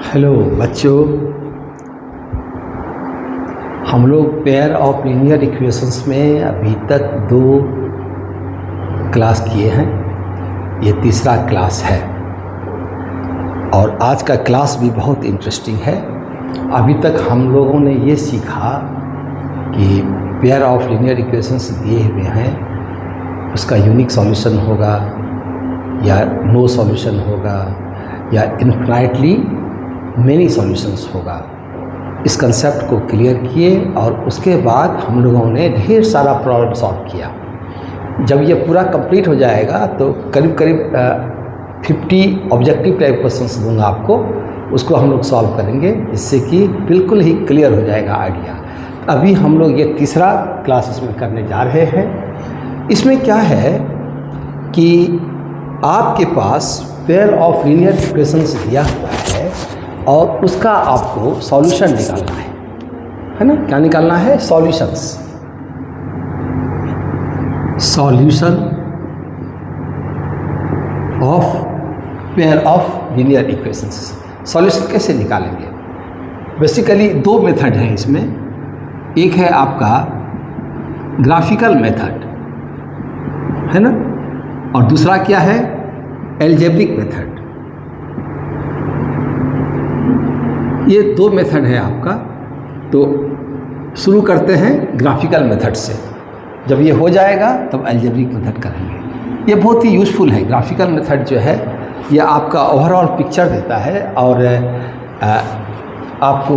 Hello बच्चों, हम लोग पेयर ऑफ लीनियर इक्वेशंस में अभी तक 2 क्लास किए हैं। ये तीसरा क्लास है और आज का क्लास भी बहुत इंटरेस्टिंग है। अभी तक हम लोगों ने ये सीखा कि पेयर ऑफ लीनियर इक्वेशंस दिए हुए हैं, उसका यूनिक सॉल्यूशन होगा या नो सॉल्यूशन होगा या इनफाइनाइटली मेनी सॉल्यूशंस होगा। इस कंसेप्ट को क्लियर किए और उसके बाद हम लोगों ने ढेर सारा प्रॉब्लम सॉल्व किया। जब ये पूरा कंप्लीट हो जाएगा तो करीब करीब 50 ऑब्जेक्टिव टाइप क्वेश्चंस दूंगा आपको, उसको हम लोग सॉल्व करेंगे जिससे कि बिल्कुल ही क्लियर हो जाएगा आइडिया। अभी हम लोग ये तीसरा क्लास इसमें करने जा रहे हैं। इसमें क्या है कि आपके पास पेयर ऑफ लीनियर इक्वेशंस दिया हुआ है और उसका आपको सॉल्यूशन निकालना है ना। क्या निकालना है? Solutions. Solution of pair of linear equations. Solution कैसे निकालेंगे? बेसिकली 2 मेथड हैं इसमें। एक है आपका ग्राफिकल मेथड, है ना, और दूसरा क्या है? Algebraic method. ये 2 मेथड है आपका। तो शुरू करते हैं ग्राफिकल मेथड से। जब ये हो जाएगा तब एल्जेब्रिक मेथड करेंगे। ये बहुत ही यूज़फुल है। ग्राफिकल मेथड जो है ये आपका ओवरऑल पिक्चर देता है और आपको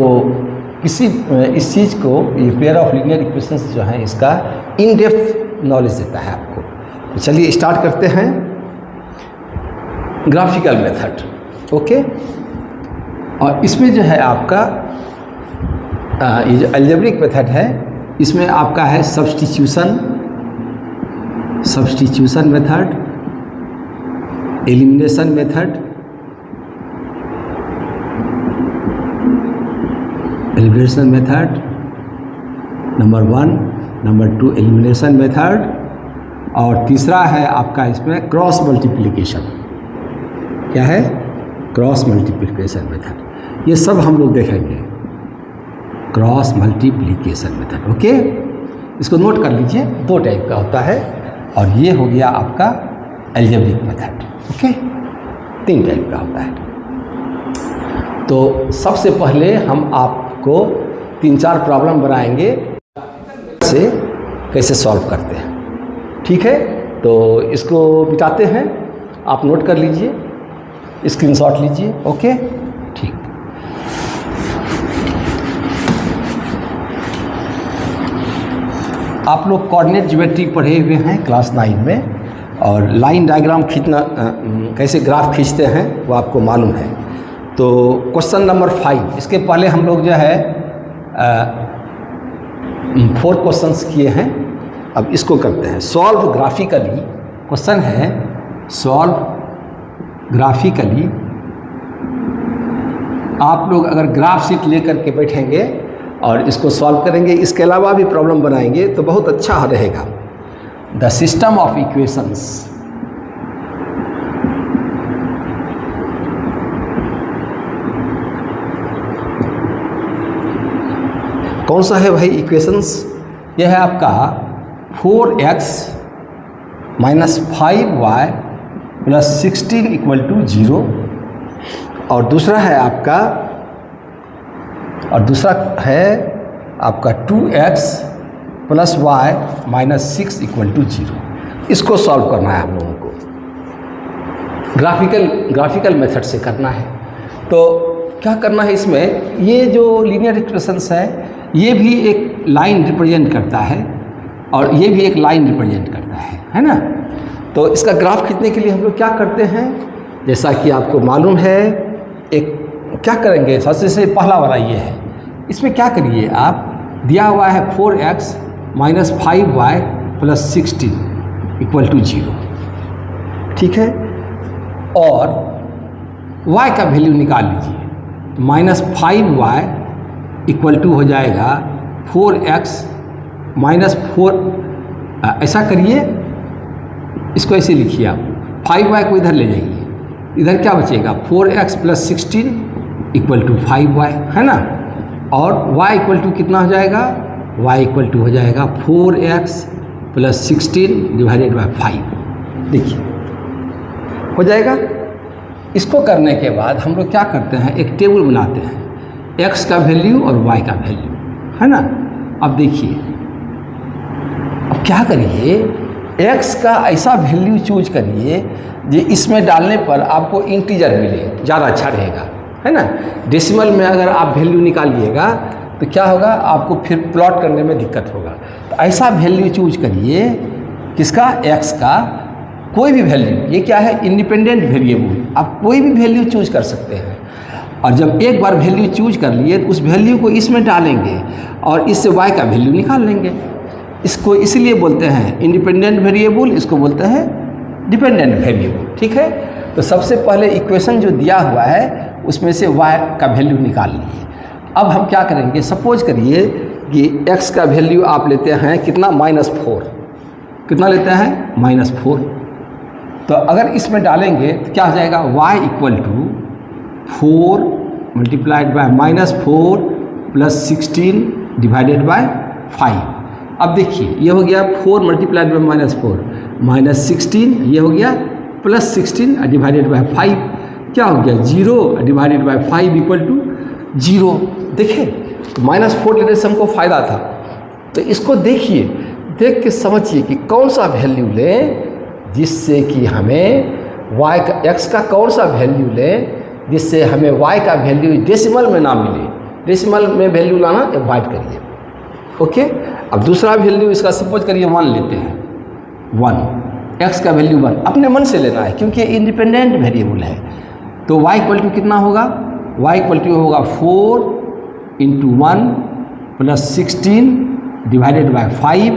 किसी इस चीज़ को, ये पेयर ऑफ लीनियर इक्वेशंस जो है इसका इन डेप्थ नॉलेज देता है आपको। तो चलिए स्टार्ट करते हैं ग्राफिकल मेथड। ओके, और इसमें जो है आपका ये जो अलजेब्रिक मेथड है इसमें आपका है substitution method, elimination method, number 1, number 2 elimination method, और तीसरा है आपका इसमें क्रॉस मल्टीप्लिकेशन। क्या है? Cross multiplication method. ये सब हम लोग देखेंगे। Cross multiplication method. ओके, इसको नोट कर लीजिए। 2 टाइप का होता है और ये हो गया आपका एल्जेब्रिक मेथड। ओके, 3 टाइप का होता है। तो सबसे पहले हम आपको 3-4 प्रॉब्लम बनाएंगे से कैसे सॉल्व करते हैं। ठीक है, तो इसको मिटाते हैं। आप नोट कर लीजिए, स्क्रीनशॉट लीजिए। ओके, ठीक। आप लोग कोऑर्डिनेट ज्योमेट्री पढ़े हुए हैं क्लास 9 में, और लाइन डायग्राम खींचना, कैसे ग्राफ खींचते हैं वो आपको मालूम है। तो क्वेश्चन नंबर 5, इसके पहले हम लोग जो है 4 क्वेश्चंस किए हैं। अब इसको करते हैं सॉल्व ग्राफिकली। क्वेश्चन है सॉल्व ग्राफिकली। आप लोग अगर ग्राफ शीट लेकर के बैठेंगे और इसको सॉल्व करेंगे, इसके अलावा भी प्रॉब्लम बनाएंगे तो बहुत अच्छा रहेगा। The system of equations. कौन सा है भाई इक्वेशंस? यह है आपका 4x - 5y + 16 = 0, और दूसरा है आपका 2x + y - 6 = 0। इसको सॉल्व करना है हम लोगों को। ग्राफिकल मेथड से करना है। तो क्या करना है इसमें? ये जो लीनियर इक्वेशंस है ये भी एक लाइन रिप्रेजेंट करता है और ये भी एक लाइन रिप्रेजेंट करता है ना। तो इसका ग्राफ खींचने के लिए हम लोग क्या करते हैं, जैसा कि आपको मालूम है, एक क्या करेंगे, सबसे से पहला वाला ये है। इसमें क्या करिए आप, दिया हुआ है 4x - 5y + 16 = 0। ठीक है, और y का वैल्यू निकाल लीजिए। तो -5y = हो जाएगा 4x - 4। ऐसा करिए, इसको ऐसे लिखिए आप, 5y को इधर ले जाइए, इधर क्या बचेगा 4x + 16 इक्वल टू 5y, है ना। और y इक्वल टू कितना हो जाएगा, y इक्वल टू हो जाएगा 4x प्लस 16 डिवाइडेड बाय 5। देखिए हो जाएगा। इसको करने के बाद हम लोग क्या करते हैं, एक टेबल बनाते हैं, x का वैल्यू और y का वैल्यू, है ना। अब देखिए, अब क्या करिए, x का ऐसा वैल्यू चूज करिए जो इसमें डालने पर आपको इंटीजर मिले, ज़्यादा अच्छा रहेगा, है ना। डेसिमल में अगर आप वैल्यू निकालिएगा तो क्या होगा, आपको फिर प्लॉट करने में दिक्कत होगा। तो ऐसा वैल्यू चूज करिए, किसका, x का, कोई भी वैल्यू। ये क्या है, इंडिपेंडेंट वेरिएबल, आप कोई भी वैल्यू चूज कर सकते हैं। और जब एक बार वैल्यू चूज कर लिए तो उस वैल्यू को इसमें डालेंगे और इससे y का वैल्यू निकाल लेंगे। इसको इसलिए बोलते हैं इंडिपेंडेंट वेरिएबल, इसको बोलते हैं डिपेंडेंट वेरिएबल, ठीक है। तो सबसे पहले इक्वेशन जो दिया हुआ है उसमें से y का वैल्यू निकाल लिए। अब हम क्या करेंगे, सपोज करिए कि x का वैल्यू आप लेते हैं कितना, -4, कितना लेते हैं, -4। तो अगर इसमें डालेंगे तो क्या हो जाएगा, y equal to 4 multiplied by -4 plus 16 divided by 5। अब देखिए ये हो गया 4 मल्टीप्लाइड बाय -4 -16, ये हो गया प्लस 16 डिवाइडेड बाय 5, क्या हो गया 0 डिवाइडेड बाय 5 इक्वल टू 0। देखिए तो -4 लेने से हमको फ़ायदा था। तो इसको देखिए, देख के समझिए कि कौन सा वैल्यू लें जिससे कि हमें y का, x का कौन सा वैल्यू लें जिससे हमें y का वैल्यू डेसिमल में ना मिले। डेसिमल में वैल्यू लाना अवॉइड करिए, ओके। अब दूसरा वैल्यू इसका सपोज करिए 1 लेते हैं, 1, x का वैल्यू 1 अपने मन से लेना है क्योंकि इंडिपेंडेंट वेरिएबल है। तो y इक्वल टू कितना होगा, y इक्वल टू होगा 4 into 1 plus 16 divided by 5।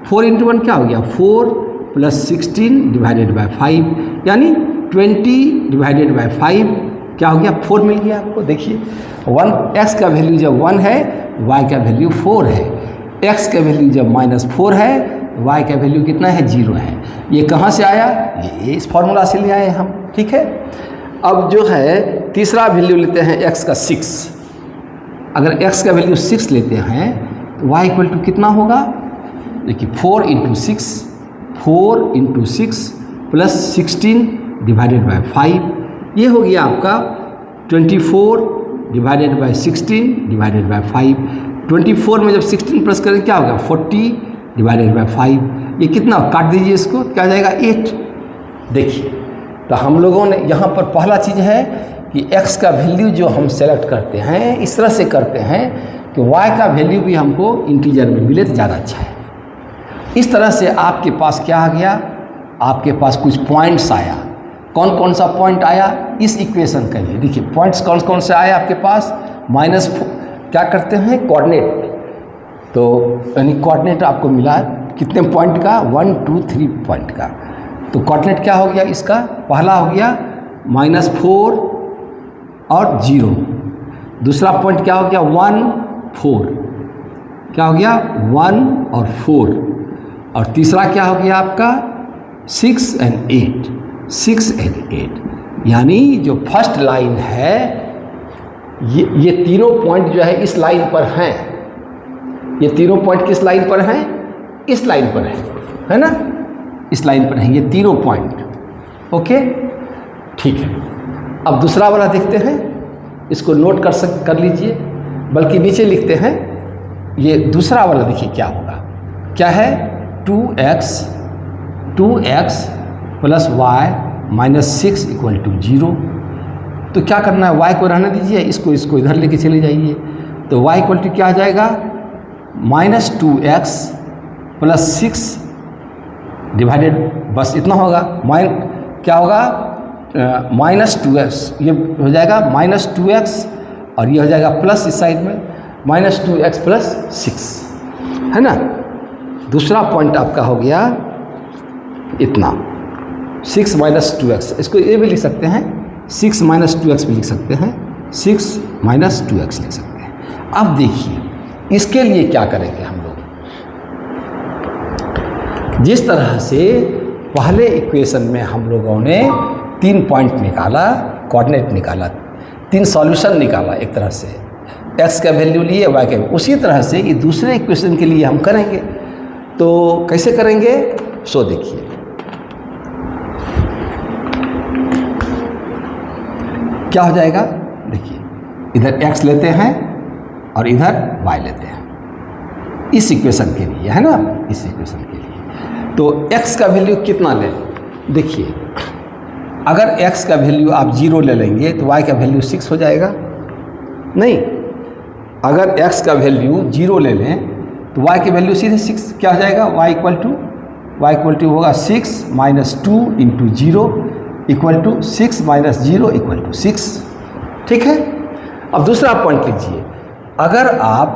4 into 1 क्या हो गया, 4 प्लस 16 डिवाइडेड बाय 5, यानी 20 डिवाइडेड बाय 5 क्या हो गया, 4 मिल गया आपको। देखिए 1, x का वैल्यू जब 1 है, y का वैल्यू 4 है। x का वैल्यू जब -4 है, y का वैल्यू कितना है, 0 है। ये कहाँ से आया, ये इस फॉर्मूला से ले आए हम, ठीक है। अब जो है तीसरा वैल्यू लेते हैं x का 6। अगर x का वैल्यू 6 लेते हैं तो y इक्वल टू कितना होगा, देखिए 4 into 6, 4 into 6 plus 16 divided by 5, ये हो गया आपका 24 डिवाइडेड बाय 16 डिवाइडेड बाय 5। 24 में जब 16 प्लस करें क्या होगा, 40 डिवाइडेड बाय 5। ये कितना, काट दीजिए इसको, क्या जाएगा 8। देखिए तो हम लोगों ने यहाँ पर पहला चीज़ है कि x का वैल्यू जो हम सेलेक्ट करते हैं इस तरह से करते हैं कि y का वैल्यू भी हमको इंटीजर में मिले तो ज़्यादा अच्छा है। इस तरह से आपके पास क्या आ गया, आपके पास कुछ पॉइंट्स आया। कौन कौन सा पॉइंट आया इस इक्वेशन के लिए, देखिए पॉइंट्स कौन कौन से आए आपके पास। -4 क्या करते हैं, कोऑर्डिनेट, तो यानी कोऑर्डिनेट आपको मिला कितने पॉइंट का, 1 2 3 पॉइंट का। तो कोऑर्डिनेट क्या हो गया इसका, पहला हो गया -4 और 0। दूसरा पॉइंट क्या हो गया, 1 4, क्या हो गया 1 और 4। और तीसरा क्या हो गया आपका 6 and 8, 6 and 8। यानी जो फर्स्ट लाइन है ये तीनों पॉइंट जो है इस लाइन पर हैं। ये तीनों पॉइंट किस लाइन पर हैं, इस लाइन पर है ना, इस लाइन पर है ये तीनों पॉइंट, ओके ठीक है। अब दूसरा वाला देखते हैं, इसको नोट कर लीजिए, बल्कि नीचे लिखते हैं। ये दूसरा वाला देखिए क्या होगा, क्या है 2x plus y minus 6 equal to 0। तो क्या करना है, y को रहने दीजिए, इसको इधर लेके चले जाइए। तो y इक्वल टू क्या आ जाएगा, -2x प्लस 6 डिवाइडेड, बस इतना होगा। क्या होगा -2x, ये हो जाएगा -2x और ये हो जाएगा प्लस इस साइड में -2x प्लस 6, है ना। दूसरा पॉइंट आपका हो गया इतना 6 - 2x, इसको ये भी लिख सकते हैं, 6 - 2x भी लिख सकते हैं, 6 - 2x लिख सकते हैं। अब देखिए इसके लिए क्या करेंगे हम लोग, जिस तरह से पहले इक्वेशन में हम लोगों ने 3 पॉइंट निकाला, कोऑर्डिनेट निकाला, 3 सॉल्यूशन निकाला एक तरह से, x का वैल्यू लिए y का, उसी तरह से ये दूसरे इक्वेशन के लिए हम करेंगे। तो कैसे करेंगे सो देखिए, क्या हो जाएगा, देखिए इधर x लेते हैं और इधर y लेते हैं इस इक्वेशन के लिए, है ना, इस इक्वेशन के लिए। तो x का वैल्यू कितना लें, देखिए अगर x का वैल्यू आप 0 ले लेंगे तो y का वैल्यू 6 हो जाएगा, नहीं अगर x का वैल्यू 0 ले लें तो y की वैल्यू सीधे 6 क्या हो जाएगा, y इक्वल टू होगा 6 minus 2 into 0 equal to 6 minus 0 equal to 6। ठीक है, अब दूसरा पॉइंट लीजिए, अगर आप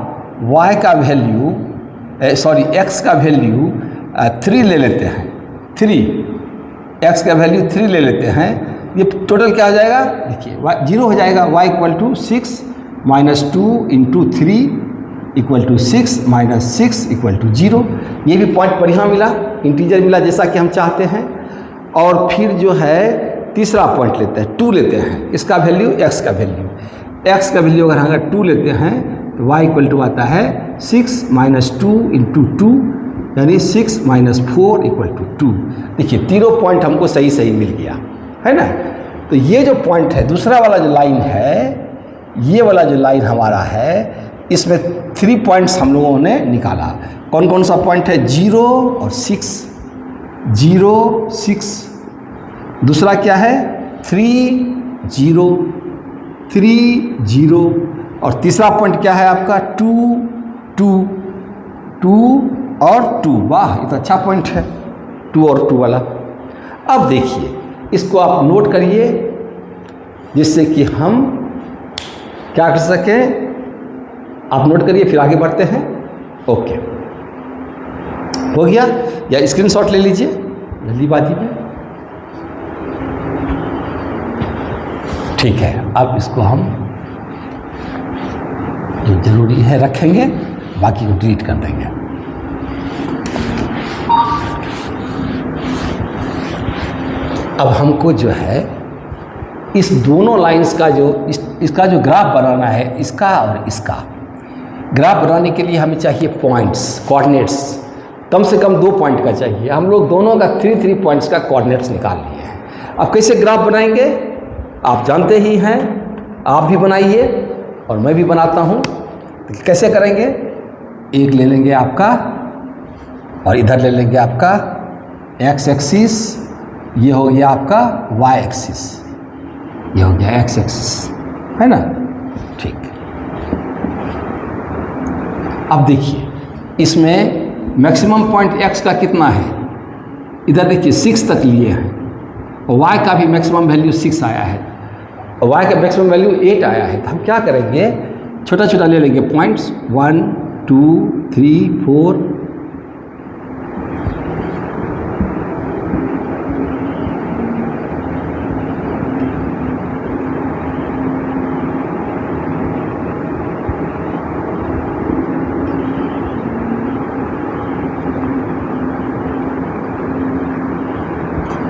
y का वैल्यू x का वैल्यू 3 ले लेते हैं, 3 x का वैल्यू 3 ले लेते हैं, ये टोटल क्या हो जाएगा, देखिए 0 हो जाएगा, y equal to 6 minus 2 into 3 equal to 6 minus 6 equal to 0। ये भी पॉइंट बढ़िया मिला, इंटीजर मिला जैसा कि हम चाहते हैं। और फिर जो है तीसरा पॉइंट लेते हैं, 2 लेते हैं, इसका वैल्यू x का वैल्यू अगर हम 2 लेते हैं तो y इक्वल टू आता है 6 माइनस 2 इंटू 2 यानी 6 माइनस 4 इक्वल टू 2। देखिए तीनों पॉइंट हमको सही मिल गया, है ना। तो ये जो पॉइंट है, दूसरा वाला जो लाइन है, ये वाला जो लाइन हमारा है, इसमें 3 पॉइंट्स हम लोगों ने निकाला। कौन कौन सा पॉइंट है, 0 और 6, 0 6, दूसरा क्या है 3 0 3 0, और तीसरा पॉइंट क्या है आपका 2 2 2 और 2। वाह, ये तो अच्छा पॉइंट है 2 और 2 वाला। अब देखिए इसको आप नोट करिए जिससे कि हम क्या कर सकें, आप नोट करिए फिर आगे बढ़ते हैं। ओके, हो गया, या स्क्रीनशॉट ले लीजिए जल्दीबाजी में। ठीक है, अब इसको हम जो जरूरी है रखेंगे, बाकी को डिलीट कर देंगे। अब हमको जो है इस दोनों लाइंस का जो इसका जो ग्राफ बनाना है, इसका और इसका ग्राफ बनाने के लिए हमें चाहिए पॉइंट्स, कोऑर्डिनेट्स, कम से कम 2 पॉइंट का चाहिए। हम लोग दोनों का 3 पॉइंट्स का कोऑर्डिनेट्स निकाल लिए हैं। अब कैसे ग्राफ बनाएंगे आप जानते ही हैं, आप भी बनाइए और मैं भी बनाता हूँ। तो कैसे करेंगे, एक ले लेंगे आपका और इधर ले लेंगे आपका x एक्सिस, ये हो गया आपका y एक्सिस, ये हो गया x एक्सिस, है ना। ठीक, अब देखिए इसमें मैक्सिमम पॉइंट x का कितना है, इधर देखिए 6 तक लिए हैं, और y का भी मैक्सिमम वैल्यू 6 आया है, और y का मैक्सिमम वैल्यू 8 आया है। तो हम क्या करेंगे, छोटा छोटा ले लेंगे पॉइंट्स, 1 2 3 4,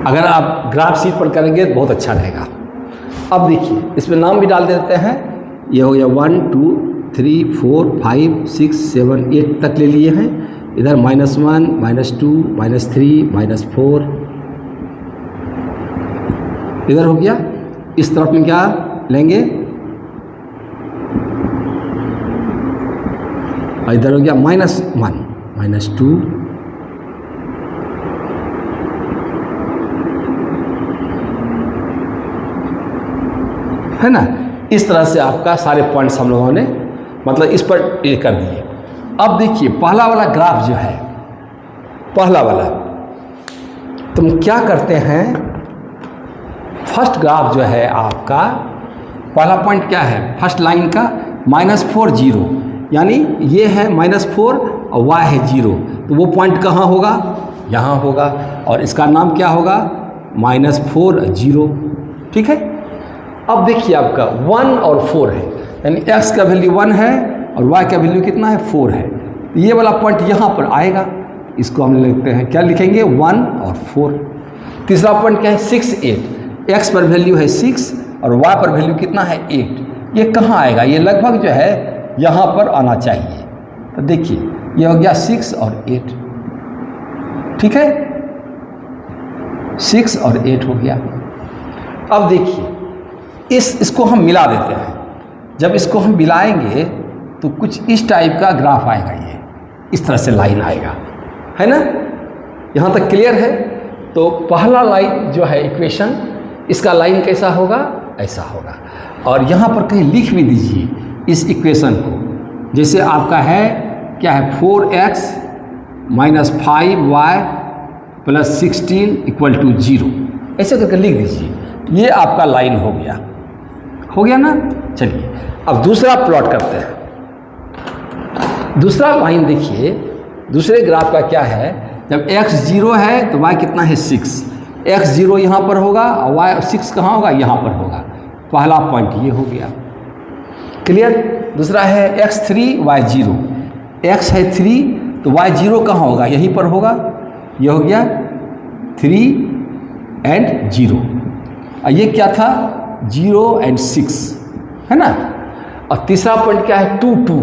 अगर आप ग्राफ शीट पर करेंगे तो बहुत अच्छा रहेगा। अब देखिए इसमें नाम भी डाल देते हैं, ये हो गया 1 2 3 4 5 6 7 8 तक ले लिए हैं। इधर -1 -2 -3 -4 इधर हो गया। इस तरफ में क्या लेंगे, और इधर हो गया -1 -2 है ना। इस तरह से आपका सारे पॉइंट्स हम लोगों ने मतलब इस पर ये कर दिए। अब देखिए पहला वाला ग्राफ जो है, पहला वाला तुम क्या करते हैं, फर्स्ट ग्राफ जो है आपका पहला पॉइंट क्या है, फर्स्ट लाइन का -4 0, यानी ये है -4 और y है 0, तो वो पॉइंट कहाँ होगा, यहाँ होगा, और इसका नाम क्या होगा -4 0। ठीक है। अब देखिए आपका 1 और 4 है, यानी x का वैल्यू 1 है और y का वैल्यू कितना है 4 है। ये वाला पॉइंट यहाँ पर आएगा, इसको हम लिखते हैं, क्या लिखेंगे 1 और 4। तीसरा पॉइंट क्या है 6 8, x पर वैल्यू है 6, और y पर वैल्यू कितना है 8। ये कहाँ आएगा? ये लगभग जो है यहाँ पर आना चाहिए। तो देखिए ये हो गया 6 और 8, ठीक है, 6 और 8 हो गया। अब देखिए इसको हम मिला देते हैं। जब इसको हम मिलाएंगे तो कुछ इस टाइप का ग्राफ आएगा, ये इस तरह से लाइन आएगा, है ना। यहाँ तक क्लियर है? तो पहला लाइन जो है इक्वेशन, इसका लाइन कैसा होगा? ऐसा होगा। और यहाँ पर कहीं लिख भी दीजिए इस इक्वेशन को, जैसे आपका है क्या है 4x minus 5y plus 16 equal to 0, ऐसे करके लिख दीजिए। ये आपका लाइन हो गया ना। चलिए अब दूसरा प्लॉट करते हैं। दूसरा लाइन देखिए, दूसरे ग्राफ का क्या है, जब x 0 है तो y कितना है 6, x 0 यहाँ पर होगा और y 6 कहाँ होगा? यहाँ पर होगा। पहला पॉइंट ये हो गया, क्लियर। दूसरा है x 3 y 0, x है 3 तो y 0 कहाँ होगा? यहीं पर होगा। ये हो गया 3 and 0, और ये क्या था 0 and 6, है ना। और तीसरा पॉइंट क्या है 2 2,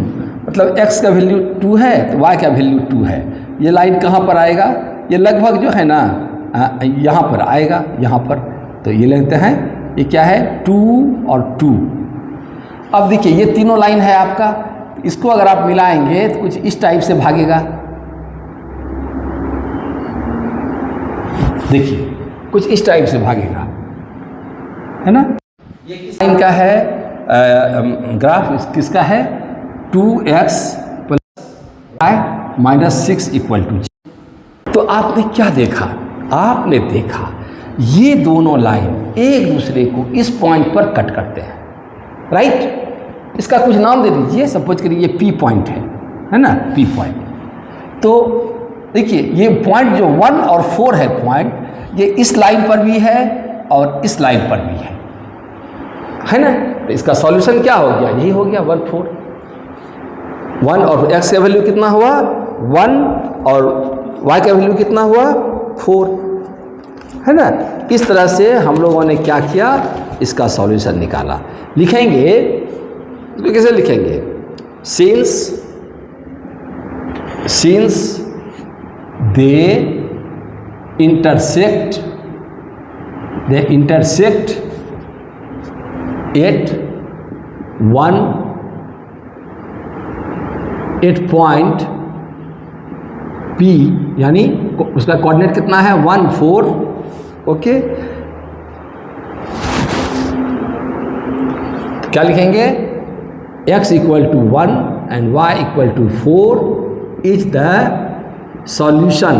मतलब x का वैल्यू 2 है तो y का वैल्यू 2 है। ये लाइन कहाँ पर आएगा? ये लगभग जो है ना यहाँ पर आएगा, यहाँ पर। तो ये लेते हैं, ये क्या है 2 और 2। अब देखिए ये तीनों लाइन है आपका, इसको अगर आप मिलाएंगे तो कुछ इस टाइप से भागेगा। देखिए कुछ इस टाइप से भागेगा, है ना। ये किस लाइन का है ग्राफ? किसका है? 2x plus y minus 6 equal to 0। तो आपने क्या देखा? आपने देखा ये दोनों लाइन एक दूसरे को इस पॉइंट पर कट करते हैं, राइट। इसका कुछ नाम दे दीजिए, सपोज करिए ये P पॉइंट है ना, P पॉइंट। तो देखिए ये पॉइंट जो 1 और 4 है पॉइंट, ये इस लाइन पर भी है और इस लाइन पर भी है ना। तो इसका सॉल्यूशन क्या हो गया? यही हो गया 1 4। 1 और x का वैल्यू कितना हुआ 1 और y का वैल्यू कितना हुआ 4, है ना। इस तरह से हम लोगों ने क्या किया? इसका सॉल्यूशन निकाला। लिखेंगे इसको कैसे लिखेंगे? Since they intersect at point P, यानी उसका कोऑर्डिनेट कितना है 1 4, ओके। क्या लिखेंगे? x equal to 1 and y equal to 4 is the solution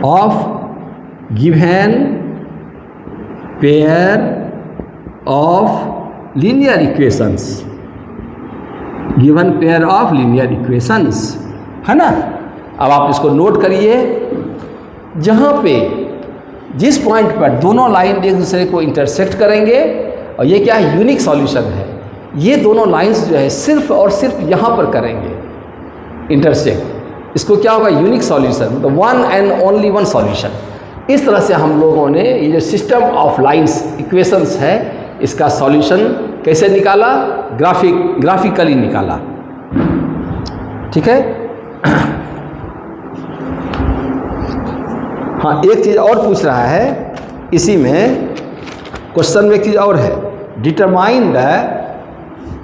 of given pair of linear equations, given pair of linear equations, है ना। अब आप इसको नोट करिए, जहाँ पे जिस पॉइंट पर दोनों लाइन एक दूसरे को इंटरसेक्ट करेंगे, और ये क्या है यूनिक सॉल्यूशन है, ये दोनों लाइंस जो है सिर्फ और सिर्फ यहाँ पर करेंगे इंटरसेक्ट, इसको क्या होगा यूनिक सॉल्यूशन, मतलब one and only one solution. इस तरह से हम लोगों ने ये जो सिस्टम ऑफ लाइंस इक्वेशंस है इसका सॉल्यूशन कैसे निकाला? ग्राफिकली निकाला, ठीक है। हाँ, एक चीज़ और पूछ रहा है इसी में, क्वेश्चन में एक चीज़ और है, डिटरमाइन द,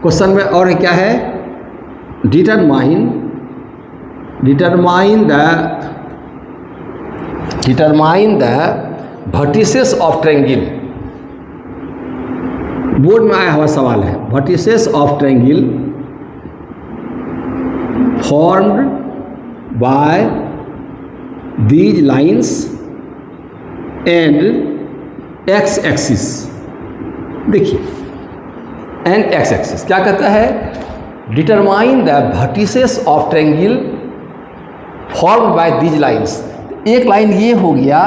क्वेश्चन में और क्या है, determine the vertices of triangle. Board में आया हुआ सवाल है, vertices of triangle formed by these lines and x axis. देखिए एंड एक्स एक्सिस क्या कहता है, determine the vertices of triangle formed by these lines. एक लाइन ये हो गया,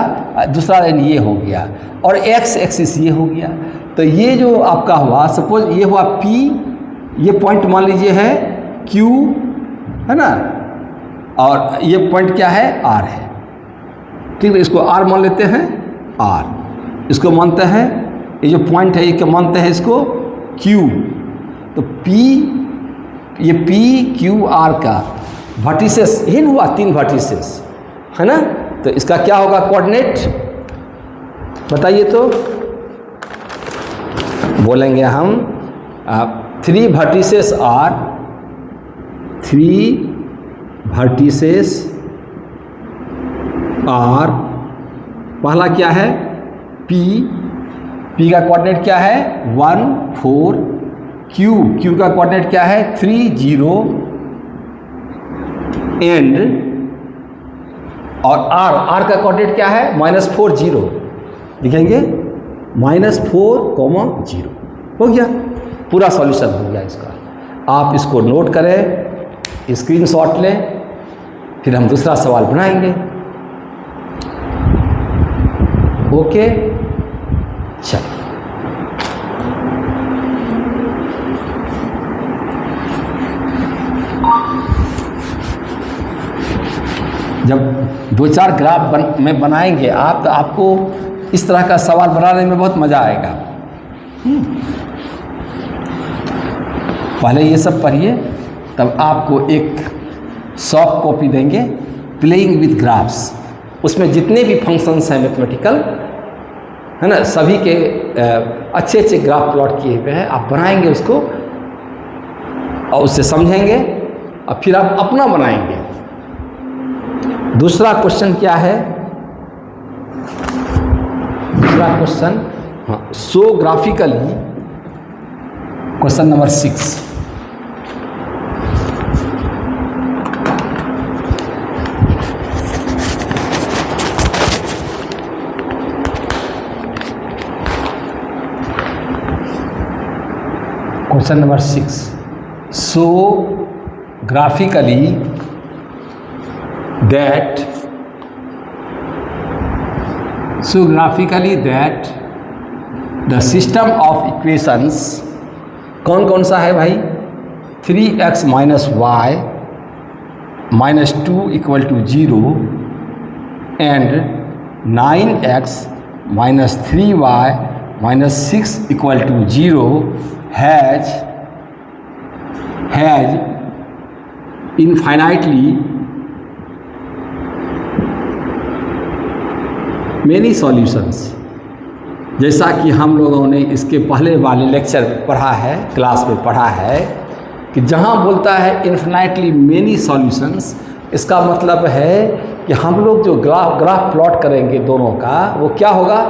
दूसरा लाइन ये हो गया, और एक्स एक्सिस ये हो गया। तो ये जो आपका हुआ, सपोज ये हुआ P, ये पॉइंट मान लीजिए है Q, है ना, और ये पॉइंट क्या है R है, ठीक है। इसको R मान लेते हैं, R, इसको मानते हैं, ये जो पॉइंट है ये क्या मानते हैं इसको Q। तो P, ये PQR का वर्टिसेस यही हुआ, 3 वर्टिसेस है ना। तो इसका क्या होगा कोऑर्डिनेट बताइए तो। बोलेंगे हम 3 वर्टिसेस आर, 3 वर्टिसेस आर, पहला क्या है P का कोऑर्डिनेट क्या है 1 4, Q का कोऑर्डिनेट क्या है 3 0 एंड, और R का कोऑर्डिनेट क्या है -4 0, लिखेंगे -4, 0 हो गया, पूरा सॉल्यूशन हो गया इसका। आप इसको नोट करें, स्क्रीनशॉट लें, फिर हम दूसरा सवाल बनाएंगे। ओके, चलिए जब 2-4 ग्राफ में बनाएंगे आप, तो आपको इस तरह का सवाल बनाने में बहुत मज़ा आएगा। पहले ये सब पढ़िए, तब आपको एक सॉफ्ट कॉपी देंगे प्लेइंग विथ ग्राफ्स। उसमें जितने भी फंक्शंस हैं मैथमेटिकल है ना, सभी के अच्छे अच्छे ग्राफ प्लॉट किए हुए हैं। आप बनाएंगे उसको और उससे समझेंगे और फिर आप अपना बनाएंगे। दूसरा क्वेश्चन क्या है, दूसरा क्वेश्चन, हाँ, so graphically, question number 6। Question number 6, so graphically that the system of equations, कौन कौन सा है भाई, 3x minus y minus 2 equal to 0 and 9x minus 3y minus 6 equal to 0 has infinitely many solutions। जैसा कि हम लोगों ने इसके पहले वाले लेक्चर पढ़ा है, क्लास में पढ़ा है कि जहाँ बोलता है इन्फिनाइटली मेनी सॉल्यूशंस, इसका मतलब है कि हम लोग जो ग्राफ प्लॉट करेंगे दोनों का, वो क्या होगा,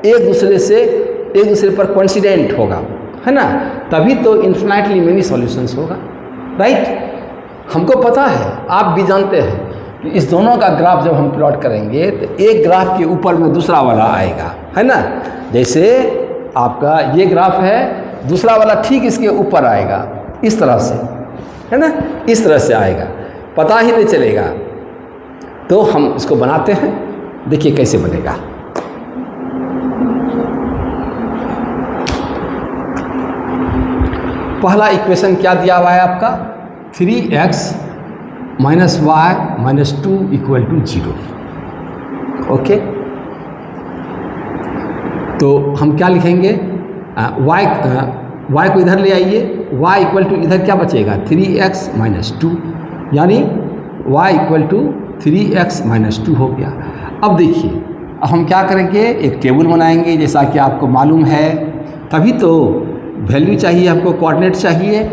एक दूसरे पर कोइंसिडेंट होगा, है ना, तभी तो इन्फिनाइटली मेनी सॉल्यूशंस होगा, राइट। हमको पता है, आप भी जानते हैं कि इस दोनों का ग्राफ जब हम प्लॉट करेंगे तो एक ग्राफ के ऊपर में दूसरा वाला आएगा, है ना। जैसे आपका ये ग्राफ है, दूसरा वाला ठीक इसके ऊपर आएगा, इस तरह से, है ना, इस तरह से आएगा, पता ही नहीं चलेगा। तो हम इसको बनाते हैं, देखिए कैसे बनेगा। पहला इक्वेशन क्या दिया हुआ है आपका, 3x minus y minus 2 equal to 0। Okay, तो हम क्या लिखेंगे, y को इधर ले आइए, y इक्वल टू इधर क्या बचेगा 3x minus 2, यानी y equal to 3x minus 2 हो गया। अब देखिए, अब हम क्या करेंगे, एक टेबल बनाएंगे, जैसा कि आपको मालूम है। तभी तो वैल्यू चाहिए हमको, कोऑर्डिनेट चाहिए।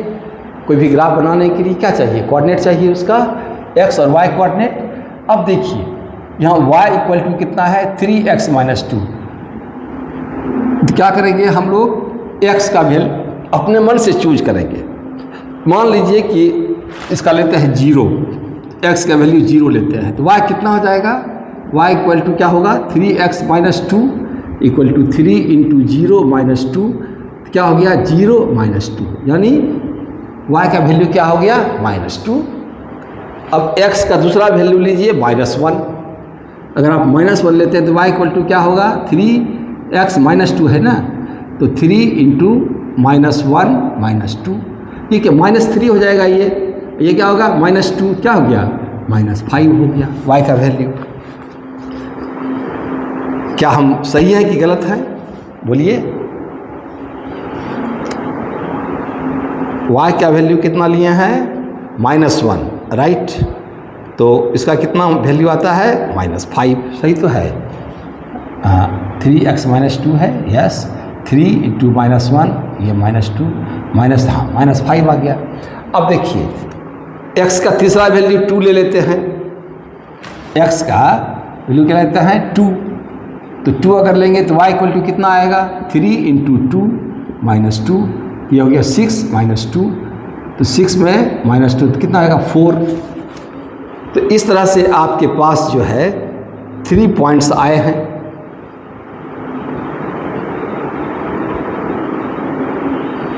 कोई भी ग्राफ बनाने के लिए क्या चाहिए, कोऑर्डिनेट चाहिए उसका, x और y कोऑर्डिनेट। अब देखिए यहाँ y इक्वल टू कितना है 3x minus 2। क्या करेंगे हम लोग, x का वैल्यू अपने मन से चूज करेंगे। मान लीजिए कि इसका लेते हैं 0, x का वैल्यू 0 लेते हैं, तो y कितना हो जाएगा, y इक्वल टू क्या होगा 3x minus 2 equal to 3 into 0 minus 2, क्या हो गया 0 minus 2, यानी y का वैल्यू क्या हो गया -2। अब x का दूसरा वैल्यू लीजिए -1। अगर आप -1 लेते हैं तो y इक्वल टू क्या होगा 3x -2 है ना, तो 3 इंटू -1 -2, ठीक है, -3 हो जाएगा। ये क्या होगा -2 क्या हो गया -5 हो गया y का वैल्यू। क्या हम सही है कि गलत है? बोलिए, y का वैल्यू कितना लिए हैं? -1, राइट। तो इसका कितना वैल्यू आता है? -5, सही तो है। 3x - 2 है, यस। 3 × -1, ये -2 -5 आ गया। अब देखिए x का तीसरा वैल्यू 2 ले लेते हैं। x का वैल्यू क्या लेते हैं? 2। तो 2 अगर लेंगे तो y इक्वल टू कितना आएगा? 3 × 2 -2, ये हो गया 6 -2। तो 6 में -2 तो कितना आएगा? 4। तो इस तरह से आपके पास जो है 3 पॉइंट्स आए हैं।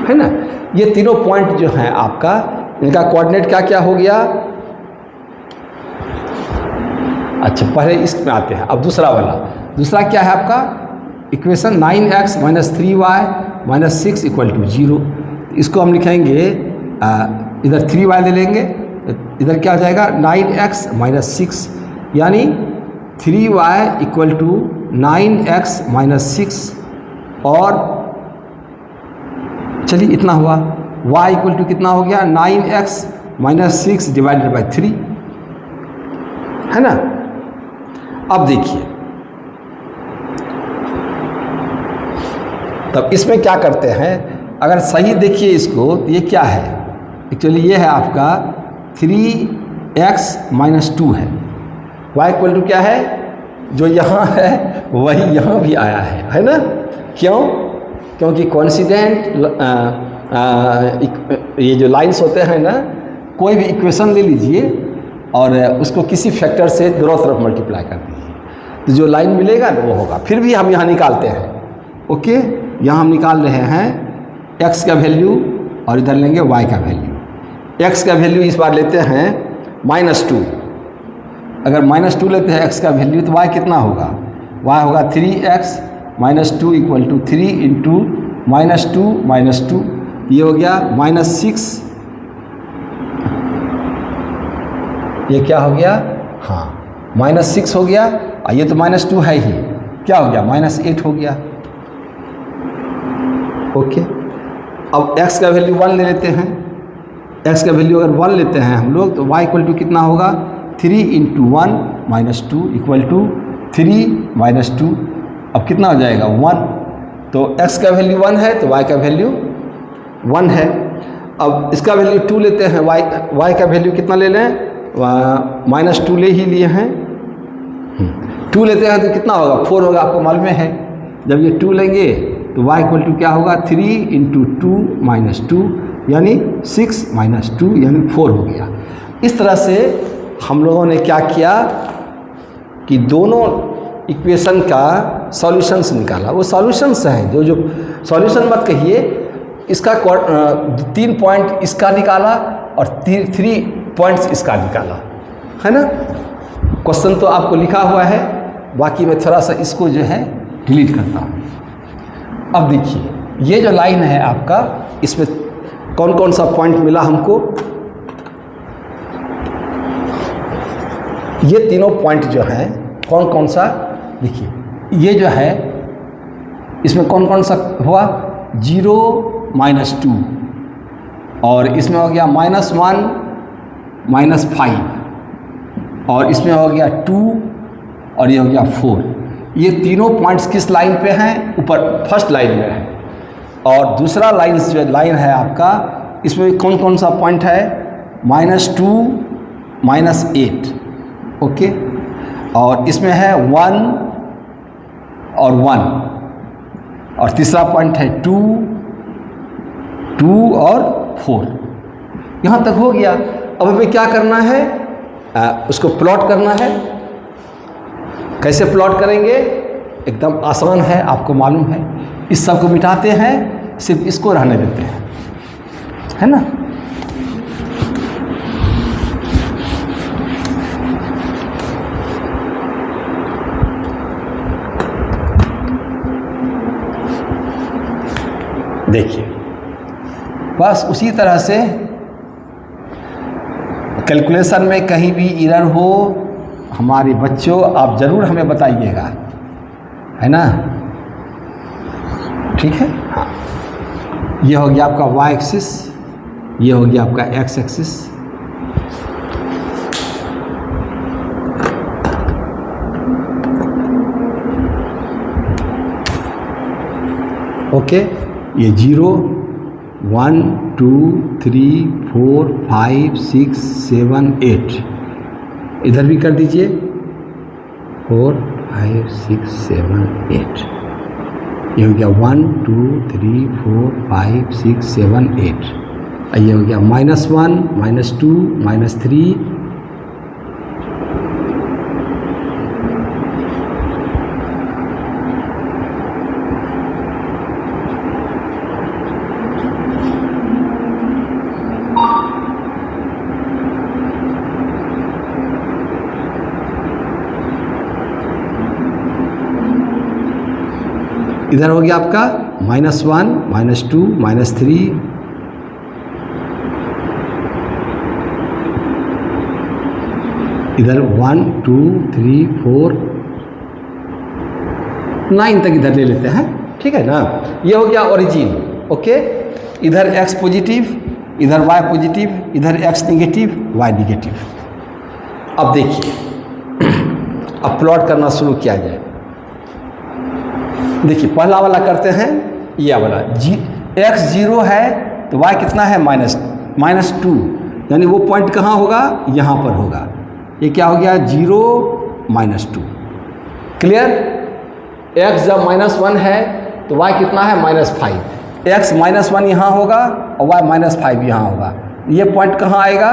है ना? ये तीनों पॉइंट जो हैं आपका, इनका कोऑर्डिनेट क्या क्या हो गया? अच्छा, पहले इसमें आते हैं। अब दूसरा वाला, दूसरा क्या है आपका? Equation 9x - 3y - 6 = 0। इसको हम लिखेंगे, इधर 3y ले लेंगे, इधर क्या हो जाएगा? 9x - 6, यानी 3y = 9x - 6। और चलिए इतना हुआ। y इक्वल टू कितना हो गया? 9x - 6 / 3, है ना? अब देखिए, तब इसमें क्या करते हैं? अगर सही देखिए इसको, तो ये क्या है? एक्चुअली ये है आपका 3x - 2 है। y इक्वल टू क्या है? जो यहाँ है वही यहाँ भी आया है ना? क्यों? क्योंकि कोइंसिडेंट ये जो लाइंस होते हैं ना, कोई भी इक्वेशन ले लीजिए और उसको किसी फैक्टर से दोनों तरफ मल्टीप्लाई कर दीजिए, तो जो लाइन मिलेगा ना वो होगा। फिर भी हम यहाँ निकालते हैं, ओके। यहाँ हम निकाल रहे हैं x का वैल्यू और इधर लेंगे y का वैल्यू। x का वैल्यू इस बार लेते हैं -2। अगर -2 लेते हैं x का वैल्यू, तो y कितना होगा? y होगा 3x - 2 = 3 × -2 ये हो गया -6। ये क्या हो गया? हाँ, -6 हो गया। और ये तो -2 है ही, क्या हो गया? -8 हो गया, ओके। अब x का वैल्यू 1 ले लेते हैं। x का वैल्यू अगर 1 लेते हैं हम लोग, तो y इक्वल टू कितना होगा? 3 × 1 - 2 = 3 - 2। अब कितना हो जाएगा? 1। तो x का वैल्यू 1 है तो y का वैल्यू 1 है। अब इसका वैल्यू 2 लेते हैं, y का वैल्यू कितना ले लें? -2 ले ही लिए हैं। 2 लेते हैं तो कितना होगा? 4 होगा, आपको मालूम है। जब ये 2 लेंगे तो y इक्वल टू क्या होगा? 3 × 2 - 2, यानी 6 - 2 यानी 4 हो गया। इस तरह से हम लोगों ने क्या किया कि दोनों इक्वेशन का सॉल्यूशंस निकाला। वो सॉल्यूशंस हैं, जो सॉल्यूशन मत कहिए, इसका 3 पॉइंट इसका निकाला और 3 पॉइंट्स इसका निकाला, है ना? क्वेश्चन तो आपको लिखा हुआ है, बाकी मैं थोड़ा सा इसको जो है डिलीट करता हूँ। अब देखिए, ये जो लाइन है आपका, इसमें कौन कौन सा पॉइंट मिला हमको? ये तीनों पॉइंट जो हैं, कौन कौन सा? देखिए, ये जो है इसमें कौन कौन सा हुआ? 0 - 2, और इसमें हो गया -1 - 5, और इसमें हो गया 2, और ये हो गया 4। ये तीनों पॉइंट्स किस लाइन पे हैं? ऊपर फर्स्ट लाइन में है। और दूसरा लाइन है आपका, इसमें कौन कौन सा पॉइंट है? -2 - 8, ओके। और इसमें है 1 और 1, और तीसरा पॉइंट है 2 और 4। यहाँ तक हो गया। अब हमें क्या करना है? उसको प्लॉट करना है। कैसे प्लॉट करेंगे? एकदम आसान है, आपको मालूम है। इस सब को मिटाते हैं, सिर्फ इसको रहने देते हैं, है ना? देखिए, बस उसी तरह से कैलकुलेशन में कहीं भी एरर हो, हमारे बच्चों, आप ज़रूर हमें बताइएगा, है ना? ठीक है। हाँ, ये हो गया आपका y एक्सिस, ये हो गया आपका x एक्सिस। ओके, ये 0 1 2 3 4 5 6 7 8 इधर भी कर दीजिए 4 5 6 7 8। ये हो गया 1 2 3 4 5 6 7 8। ये हो गया -1 -2 -3 इधर हो गया आपका -1 -2 -3 इधर 1 2 3 4 9 तक इधर ले लेते हैं, ठीक है ना। ये हो गया ओरिजिन। ओके, इधर x पॉजिटिव, इधर y पॉजिटिव, इधर x निगेटिव, y निगेटिव। अब देखिए, अब प्लॉट करना शुरू किया जाए। देखिए, पहला वाला करते हैं, यह वाला x 0 है तो y कितना है -2, यानी वो पॉइंट कहाँ होगा, यहाँ पर होगा। ये क्या हो गया 0 -2। क्लियर। x जब -1 है तो y कितना है -5। x -1 यहाँ होगा और y -5 यहाँ होगा। ये पॉइंट कहाँ आएगा,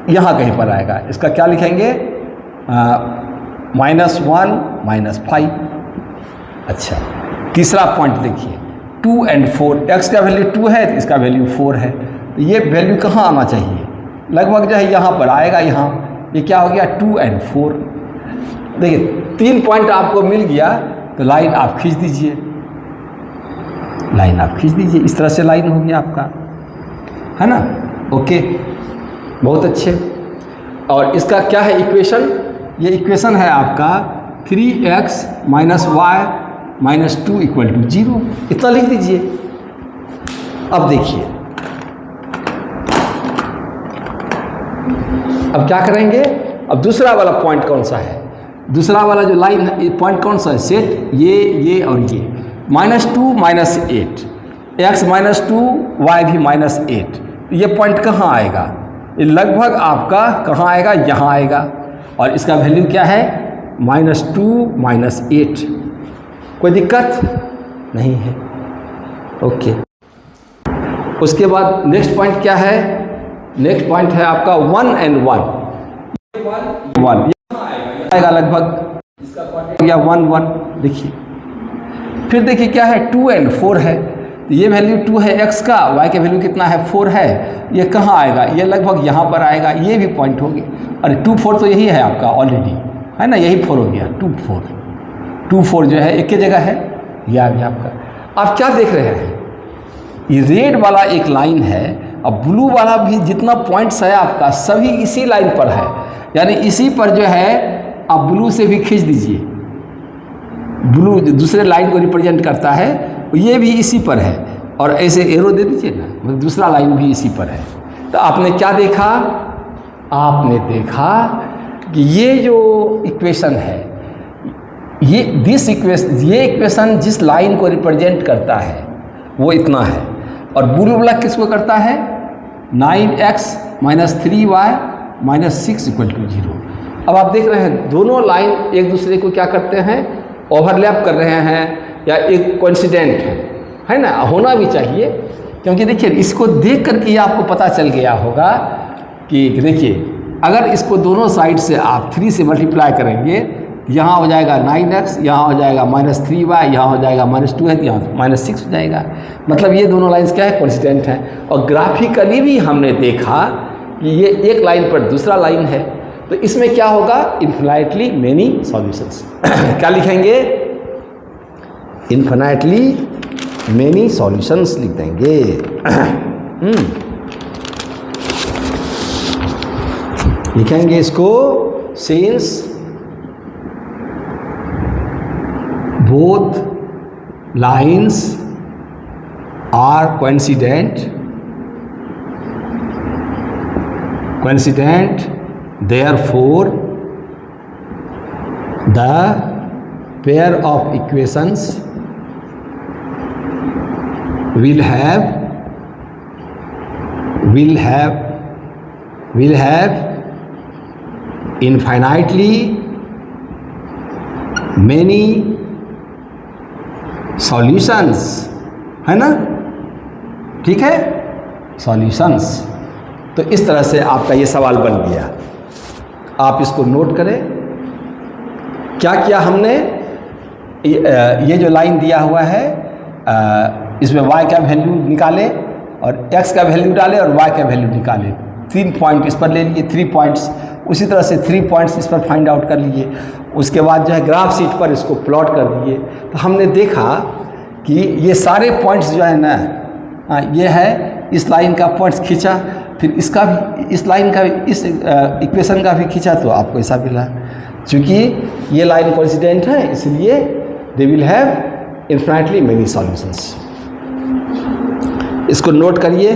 यहाँ कहीं पर आएगा। इसका क्या लिखेंगे -1 -5। अच्छा, तीसरा पॉइंट देखिए 2 और 4। x का वैल्यू 2 है तो इसका वैल्यू 4 है, तो ये वैल्यू कहाँ आना चाहिए, लगभग जो है यहाँ पर आएगा। यहाँ ये क्या हो गया 2 और 4। देखिए 3 पॉइंट आपको मिल गया तो लाइन आप खींच दीजिए, लाइन आप खींच दीजिए। इस तरह से लाइन होगी आपका, है ना। ओके, बहुत अच्छे। और इसका क्या है इक्वेशन, ये इक्वेशन है आपका 3x - y - 2 = 0। इतना लिख दीजिए। अब देखिए, अब क्या करेंगे, अब दूसरा वाला पॉइंट कौन सा है, दूसरा वाला जो लाइन है पॉइंट कौन सा है, सेट ये और ये -2 -8, x -2 y भी -8। ये पॉइंट कहाँ आएगा, ये लगभग आपका कहाँ आएगा, यहाँ आएगा। और इसका वैल्यू क्या है -2 -8। कोई दिक्कत नहीं है। ओके, उसके बाद नेक्स्ट पॉइंट क्या है, नेक्स्ट पॉइंट है आपका 1 और 1 आएगा लगभग, इसका पॉइंट या 1 1। देखिए, फिर देखिए क्या है 2 और 4 है, ये वैल्यू 2 है x का, y का वैल्यू कितना है 4 है। ये कहाँ आएगा, ये लगभग यहाँ पर आएगा। ये भी पॉइंट होगी। अरे 2 4 तो यही है आपका ऑलरेडी, है ना, यही 4 हो गया। 2 4 जो है एक ही जगह है, ये आ गया आपका। आप क्या देख रहे हैं, ये रेड वाला एक लाइन है, अब ब्लू वाला भी जितना पॉइंट्स है आपका सभी इसी लाइन पर है, यानी इसी पर जो है आप ब्लू से भी खींच दीजिए। ब्लू दूसरे लाइन को रिप्रेजेंट करता है, ये भी इसी पर है, और ऐसे एरो दे दीजिए ना, मतलब दूसरा लाइन भी इसी पर है। तो आपने क्या देखा, आपने देखा कि ये जो इक्वेशन है, ये इक्वेशन जिस लाइन को रिप्रेजेंट करता है वो इतना है, और ब्लू वाला किसको करता है 9x - 3y - 6 = 0। अब आप देख रहे हैं दोनों लाइन एक दूसरे को क्या करते हैं, ओवरलैप कर रहे हैं, या एक कोइंसिडेंट है ना, होना भी चाहिए। क्योंकि देखिए इसको देख करके आपको पता चल गया होगा कि देखिए अगर इसको दोनों साइड से आप 3 से मल्टीप्लाई करेंगे, यहाँ हो जाएगा 9x, यहाँ हो जाएगा -3y, यहाँ हो जाएगा -2 है, यहाँ -6 हो जाएगा। मतलब ये दोनों लाइन्स क्या है, कोइंसिडेंट हैं। और ग्राफिकली भी हमने देखा कि ये एक लाइन पर दूसरा लाइन है, तो इसमें क्या होगा, इन्फिनाइटली मेनी सॉल्यूशंस। क्या लिखेंगे, इन्फिनाइटली मेनी सॉल्यूशंस लिख देंगे। लिखेंगे इसको since both lines are coincident, therefore the pair of equations will have infinitely many solutions, है ना, ठीक है, solutions। तो इस तरह से आपका ये सवाल बन गया। आप इसको नोट करें। क्या किया हमने, ये जो लाइन दिया हुआ है इसमें y का वैल्यू निकाले और x का वैल्यू डाले और y का वैल्यू निकाले। 3 पॉइंट इस पर ले लिए, 3 पॉइंट्स, उसी तरह से 3 पॉइंट्स इस पर फाइंड आउट कर लिए। उसके बाद जो है ग्राफ शीट पर इसको प्लॉट कर दिए। तो हमने देखा कि ये सारे पॉइंट्स जो है ना, ये है इस लाइन का पॉइंट्स खींचा, फिर इसका भी, इस लाइन का भी, इस इक्वेशन का भी खींचा, तो आपको ऐसा मिला। चूँकि ये लाइन कोइंसिडेंट है इसलिए they will have infinitely many solutions. इसको नोट करिए,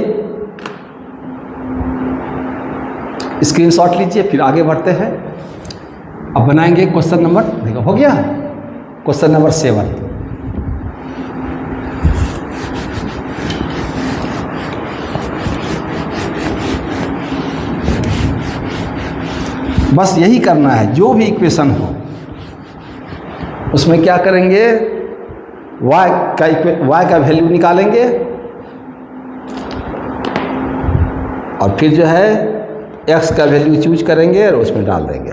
स्क्रीनशॉट लीजिए, फिर आगे बढ़ते हैं। अब बनाएंगे क्वेश्चन नंबर, देखो हो गया क्वेश्चन नंबर 7। बस यही करना है, जो भी इक्वेशन हो उसमें क्या करेंगे, y का वैल्यू निकालेंगे और फिर जो है x का वैल्यू चूज करेंगे और उसमें डाल देंगे।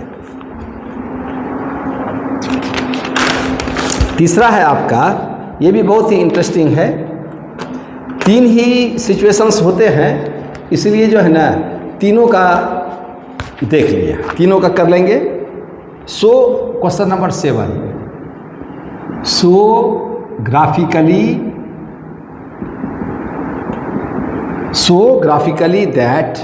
तीसरा है आपका, ये भी बहुत ही इंटरेस्टिंग है। 3 ही सिचुएशंस होते हैं, इसलिए जो है ना तीनों का देख लिया, तीनों का कर लेंगे। So question number 7, so graphically that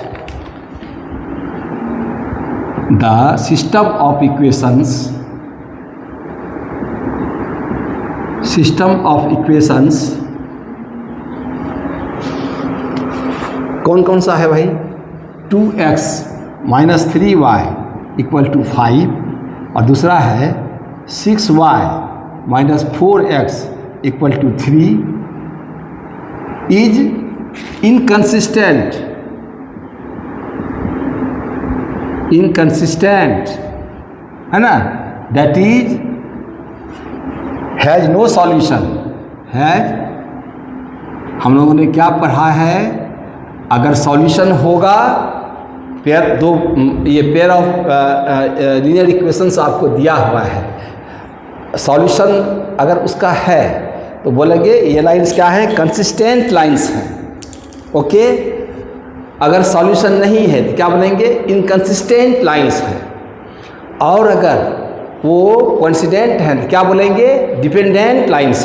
the system of equations कौन कौन सा है भाई, 2x minus 3y equal to 5 और दूसरा है 6y minus 4x equal to 3 is inconsistent, है ना, that is has no solution. Has, हम लोगों ने क्या पढ़ा है, अगर सॉल्यूशन होगा, ये पेयर ऑफ लीनियर इक्वेशंस आपको दिया हुआ है, सॉल्यूशन अगर उसका है तो बोलेंगे ये लाइंस क्या है, कंसिस्टेंट लाइंस हैं, ओके। अगर सॉल्यूशन नहीं है तो क्या बोलेंगे, इनकंसिस्टेंट लाइंस हैं। और अगर वो कोइंसिडेंट है तो क्या बोलेंगे, डिपेंडेंट लाइंस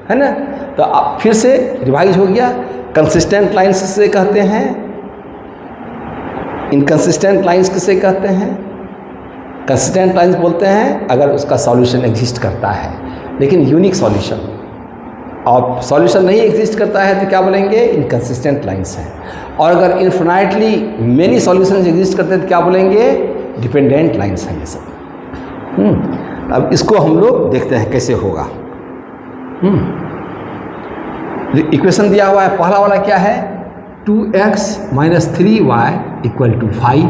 है ना। तो अब फिर से रिवाइज हो गया, कंसिस्टेंट लाइंस से कहते हैं, इनकंसिस्टेंट लाइंस किसे कहते हैं, कंसिस्टेंट लाइंस बोलते हैं अगर उसका सॉल्यूशन एग्जिस्ट करता है, लेकिन यूनिक सॉल्यूशन। और सॉल्यूशन नहीं एग्जिस्ट करता है तो क्या बोलेंगे, इनकंसिस्टेंट लाइंस है। और अगर इन्फिनाइटली मेनी सॉल्यूशंस एग्जिस्ट करते हैं तो क्या बोलेंगे, डिपेंडेंट लाइंस हैं ये सब। अब इसको हम लोग देखते हैं कैसे होगा। इक्वेशन दिया हुआ है, पहला वाला क्या है, 2x minus 3y equal to 5,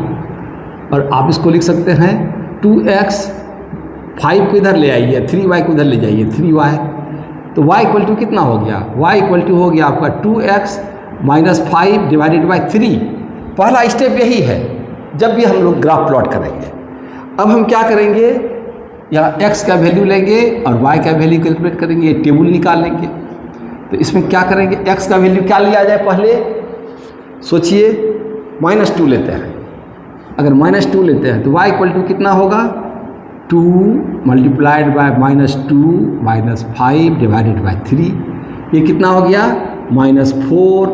और आप इसको लिख सकते हैं 2x, 5 को इधर ले आइए, 3y को इधर ले जाइए, 3y, तो y इक्वल टू कितना हो गया, y इक्वल टू हो गया आपका 2x माइनस 5 डिवाइडेड बाई 3। पहला स्टेप यही है जब भी हम लोग ग्राफ प्लॉट करेंगे। अब हम क्या करेंगे, यहाँ x का वैल्यू लेंगे और y का वैल्यू कैलकुलेट करेंगे, टेबल निकाल लेंगे। तो इसमें क्या करेंगे, x का वैल्यू क्या लिया जाए, पहले सोचिए, -2 लेते हैं। अगर -2 लेते हैं तो y इक्वल टू कितना होगा, 2 multiplied bye -2 minus 5 divided by 3, ये कितना हो गया, -4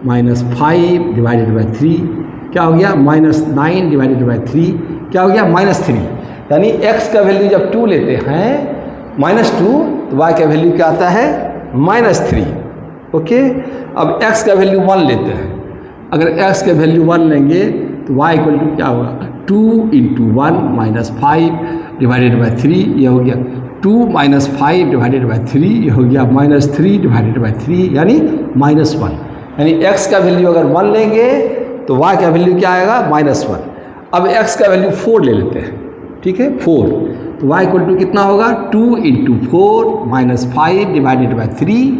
माइनस 5 डिवाइडेड बाय 3, क्या हो गया, -9 डिवाइडेड बाय 3, क्या हो गया, -3। यानी x का वैल्यू जब 2 लेते हैं, -2 तो y का वैल्यू क्या आता है -3। ओके, अब x का वैल्यू 1 लेते हैं। अगर x का वैल्यू 1 लेंगे तो y इक्वल टू क्या होगा 2 × 1 - 5 डिवाइडेड बाई 3, ये हो गया 2 - 5 डिवाइडेड बाई 3, ये हो गया -3 डिवाइडेड बाई 3 यानी -1। यानी x का वैल्यू अगर 1 लेंगे तो y का वैल्यू क्या आएगा -1। अब x का वैल्यू 4 ले लेते हैं, ठीक है 4, तो y इक्वल टू कितना होगा 2 × 4 - 5 डिवाइडेड बाई 3,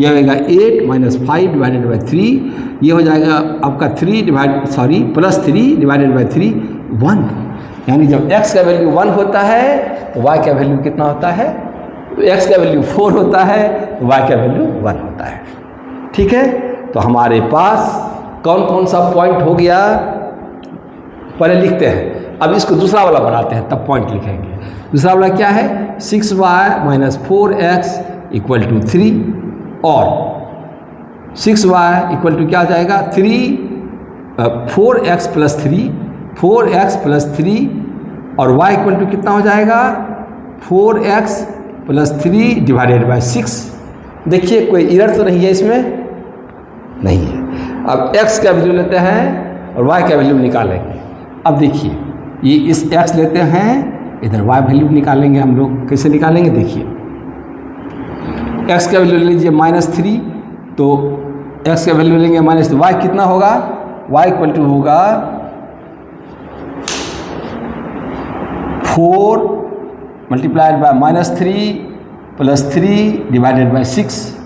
यह होगा 8 - 5 डिवाइडेड बाई 3, ये हो जाएगा आपका +3 डिवाइडेड बाई 3 1। यानी जब x का वैल्यू 1 होता है तो y का वैल्यू कितना होता है, तो x का वैल्यू 4 होता है तो y का वैल्यू 1 होता है। ठीक है, तो हमारे पास कौन कौन सा पॉइंट हो गया पहले लिखते हैं। अब इसको दूसरा वाला बनाते हैं तब पॉइंट लिखेंगे। दूसरा वाला क्या है 6y - 4x = 3 और 6y इक्वल टू क्या आ जाएगा 4x + 3 और y इक्वल टू कितना हो जाएगा 4x + 3 डिवाइडेड बाई 6। देखिए कोई एरर तो नहीं है इसमें, नहीं है। अब x का वैल्यू लेते हैं और y का वैल्यू निकालेंगे। अब देखिए ये इस x लेते हैं, इधर y वैल्यू निकालेंगे हम लोग। कैसे निकालेंगे देखिए, x का वैल्यू ले लीजिए -3, तो x का वैल्यू लेंगे माइनस, तो y कितना होगा y इक्वल टू होगा 4 multiplied by -3 + 3 divided by 6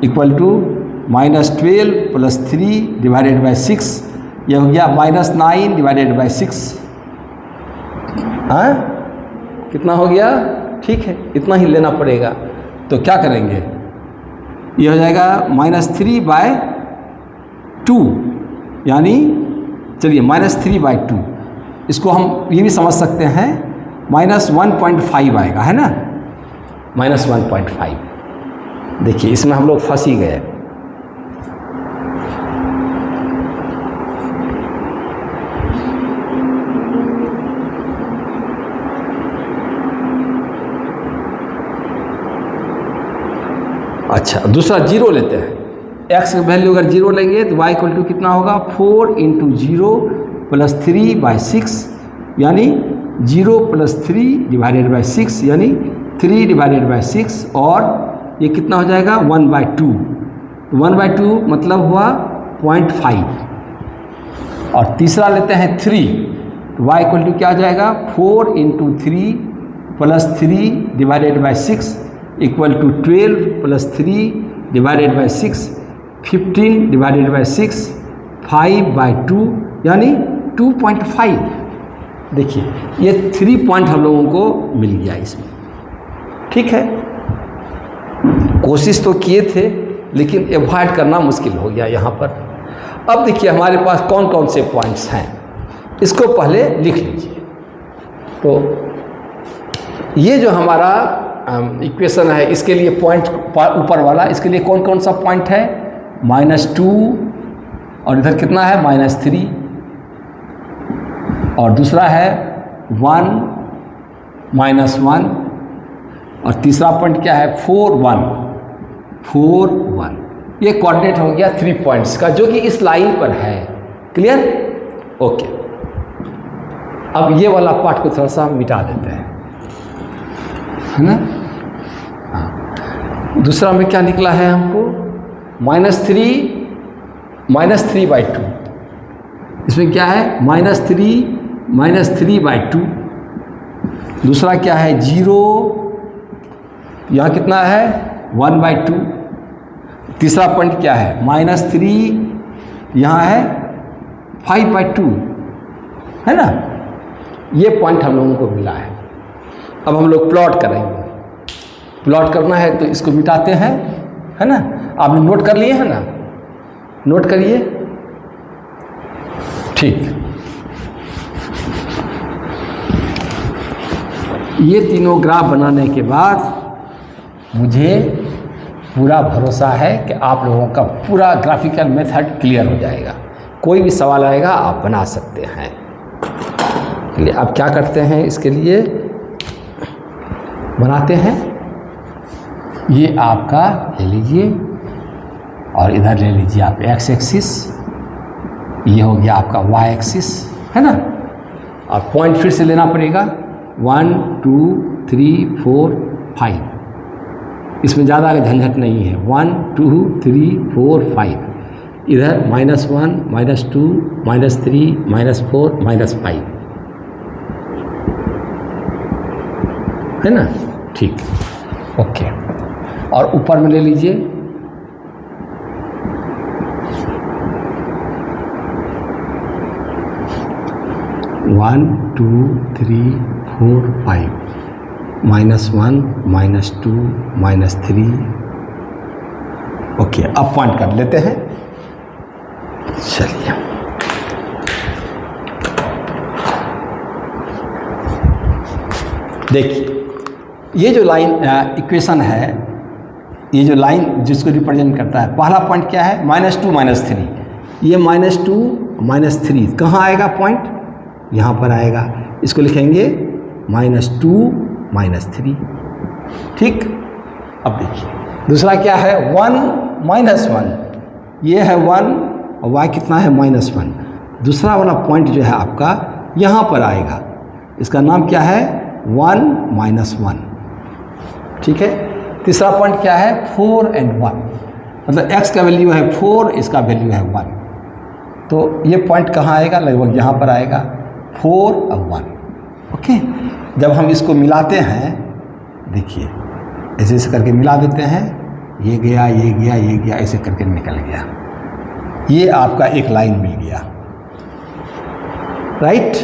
equal to -12 + 3 divided by 6, ये हो गया -9 डिवाइडेड बाय 6। हाँ कितना हो गया, ठीक है इतना ही लेना पड़ेगा। तो क्या करेंगे, ये हो जाएगा -3/2 यानी चलिए -3/2, इसको हम ये भी समझ सकते हैं -1.5 आएगा, है ना -1.5। देखिए इसमें हम लोग फंस ही गए। अच्छा दूसरा 0 लेते हैं। x की वैल्यू अगर 0 लेंगे तो y इक्वल टू कितना होगा 4 × 0 + 3/6 यानी 0 + 3 डिवाइडेड बाई 6 यानी 3 डिवाइडेड बाई 6 और ये कितना हो जाएगा 1/2। 1/2 मतलब हुआ 0.5। और तीसरा लेते हैं 3, तो y इक्वल टू क्या आ जाएगा 4 × 3 + 3 divided by 6 equal to 12 + 3 divided by 6 15 divided by 6 5/2 यानी 2.5। देखिए ये 3 पॉइंट हम लोगों को मिल गया इसमें। ठीक है, कोशिश तो किए थे लेकिन एवॉइड करना मुश्किल हो गया यहाँ पर। अब देखिए हमारे पास कौन कौन से पॉइंट्स हैं, इसको पहले लिख लीजिए। तो ये जो हमारा इक्वेशन है इसके लिए पॉइंट ऊपर वाला, इसके लिए कौन कौन सा पॉइंट है -2 और इधर कितना है -3 और दूसरा है 1 -1 और तीसरा पॉइंट क्या है 4 1 4 1। ये कोऑर्डिनेट हो गया 3 पॉइंट्स का जो कि इस लाइन पर है। Clear, okay. अब ये वाला पार्ट को थोड़ा सा मिटा देते हैं, है ना। हाँ दूसरा में क्या निकला है हमको -3/2। इसमें क्या है -3/2। दूसरा क्या है 0, यहाँ कितना है 1/2। तीसरा पॉइंट क्या है -3, यहाँ है 5/2, है ना। ये पॉइंट हम लोगों को मिला है। अब हम लोग प्लॉट करेंगे। प्लॉट करना है तो इसको मिटाते हैं, है ना। आपने नोट कर लिए हैं ना, नोट करिए। ठीक, ये तीनों ग्राफ बनाने के बाद मुझे पूरा भरोसा है कि आप लोगों का पूरा ग्राफिकल मेथड क्लियर हो जाएगा। कोई भी सवाल आएगा आप बना सकते हैं। चलिए अब क्या करते हैं, इसके लिए बनाते हैं ये आपका ले लीजिए और इधर ले लीजिए आप एक्स एक्सिस, ये हो गया आपका वाई एक्सिस, है ना। और पॉइंट फिर से लेना पड़ेगा 1 2 3 4 5, इसमें ज़्यादा झंझट नहीं है। 1 2 3 4 5, इधर -1 -2 -3 -4 -5, है ना। ठीक, ओके। और ऊपर में ले लीजिए 1 2 3 4 5, -1 -2 -3, ओके। अब पॉइंट कर लेते हैं, चलिए। देखिए ये जो लाइन इक्वेशन है, ये जो लाइन जिसको रिप्रेजेंट करता है, पहला पॉइंट क्या है, -2 -3। ये -2 -3 कहाँ आएगा पॉइंट, यहाँ पर आएगा। इसको लिखेंगे -2 -3, ठीक। अब देखिए दूसरा क्या है, 1 -1, ये है 1 और y कितना है -1। दूसरा वाला पॉइंट जो है आपका यहाँ पर आएगा, इसका नाम क्या है 1 -1, ठीक है। तीसरा पॉइंट क्या है 4 और 1, मतलब x का वैल्यू है 4, इसका वैल्यू है 1, तो ये पॉइंट कहाँ आएगा, लगभग यहाँ पर आएगा 4 और 1, ओके। जब हम इसको मिलाते हैं, देखिए ऐसे ऐसे करके मिला देते हैं, ये गया ये गया ये गया, ऐसे करके निकल गया, ये आपका एक लाइन मिल गया, राइट।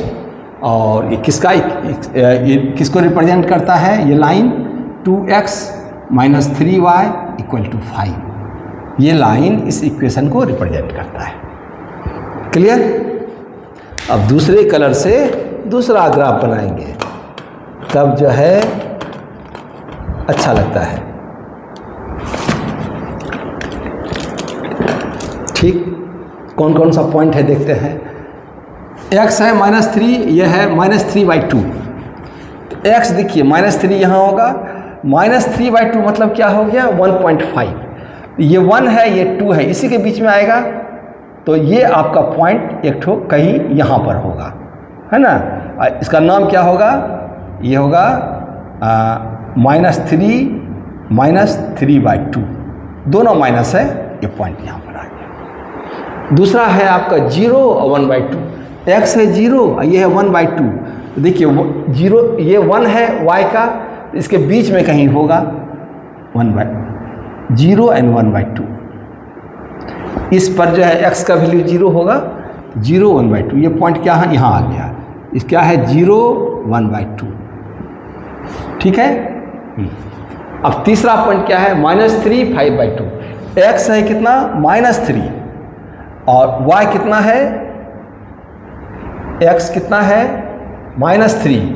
और ये किसका, ये किसको रिप्रेजेंट करता है, ये लाइन 2x - 3y = 5, ये लाइन इस इक्वेशन को रिप्रेजेंट करता है। क्लियर। अब दूसरे कलर से दूसरा ग्राफ बनाएंगे, तब जो है अच्छा लगता है, ठीक। कौन कौन सा पॉइंट है देखते हैं। x है -3, यह है -3/2, तो x देखिए -3 यहाँ होगा, -3/2 मतलब क्या हो गया 1.5, ये 1 है ये 2 है, इसी के बीच में आएगा, तो ये आपका पॉइंट एक ठो कहीं यहाँ पर होगा, है ना। इसका नाम क्या होगा, ये होगा -3/2, दोनों माइनस है, ये पॉइंट यहाँ पर आ गया। दूसरा है आपका 0 और 1/2, x है 0 और ये है 1/2, तो देखिए 0, ये 1 है y का, इसके बीच में कहीं होगा 0 और 1/2, इस पर जो है x का वैल्यू 0 होगा, 0 1/2, ये पॉइंट क्या है यहाँ आ गया, इस क्या है 0 1/2, ठीक है। अब तीसरा पॉइंट क्या है -3 5/2, x है कितना -3 और y कितना है, x कितना है -3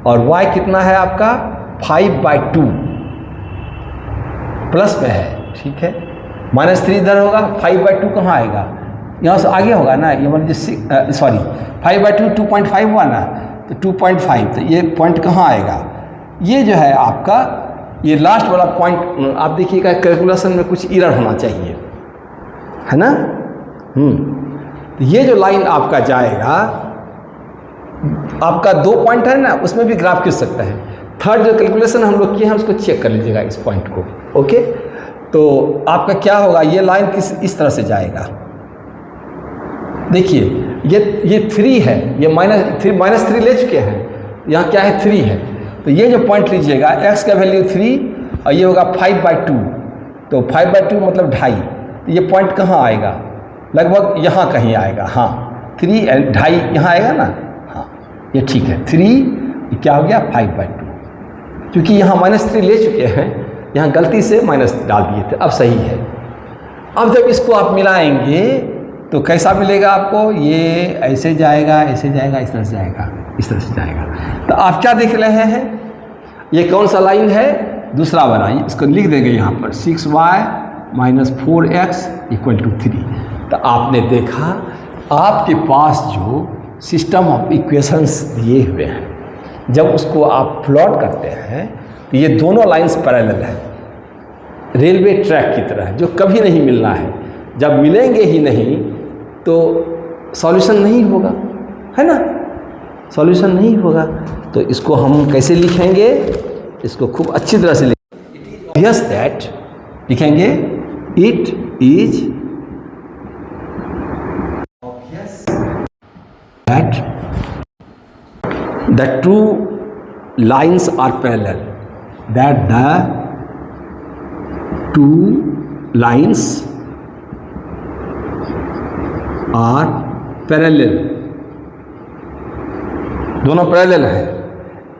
और y कितना है आपका 5/2, प्लस में है, ठीक है। -3 इधर होगा, 5/2 कहाँ आएगा, यहाँ से आगे होगा ना, ये मान लीजिए सॉरी 5/2 2.5 हुआ ना, तो 2.5, तो ये पॉइंट कहाँ आएगा, ये जो है आपका ये लास्ट वाला पॉइंट। आप देखिएगा कैलकुलेशन में कुछ एरर होना चाहिए, है ना। तो ये जो लाइन आपका जाएगा, आपका 2 पॉइंट है ना, उसमें भी ग्राफ खींच सकता है। थर्ड जो कैलकुलेशन हम लोग किए हैं उसको चेक कर लीजिएगा इस पॉइंट को, ओके। तो आपका क्या होगा, ये लाइन इस तरह से जाएगा, देखिए ये 3 है, ये -3 ले चुके हैं, यहाँ क्या है 3 है, तो ये जो पॉइंट लीजिएगा x का वैल्यू 3 और ये होगा 5/2, तो 5/2 मतलब 2.5, तो ये पॉइंट कहाँ आएगा, लगभग यहाँ कहीं आएगा, हाँ 3 2.5 यहाँ आएगा ना, हाँ ये ठीक है। 3 क्या हो गया 5/2, क्योंकि यहाँ -3 ले चुके हैं, यहाँ गलती से माइनस डाल दिए थे, अब सही है। अब जब इसको आप मिलाएंगे तो कैसा मिलेगा आपको, ये ऐसे जाएगा ऐसे जाएगा, इस तरह से जाएगा, इस तरह से जाएगा। तो आप क्या देख रहे हैं, ये कौन सा लाइन है, दूसरा वाला, इसको लिख देंगे यहाँ पर 6y - 4x = 3। तो आपने देखा आपके पास जो सिस्टम ऑफ इक्वेशंस दिए हुए हैं, जब उसको आप प्लॉट करते हैं तो ये दोनों लाइंस पैरेलल है, रेलवे ट्रैक की तरह जो कभी नहीं मिलना है। जब मिलेंगे ही नहीं तो सॉल्यूशन नहीं होगा, है ना, सॉल्यूशन नहीं होगा। तो इसको हम कैसे लिखेंगे, इसको खूब अच्छी तरह से लिखेंगे। यस दैट लिखेंगे, it is that the two lines are parallel, that the two lines are parallel, दोनों पैरेलल हैं,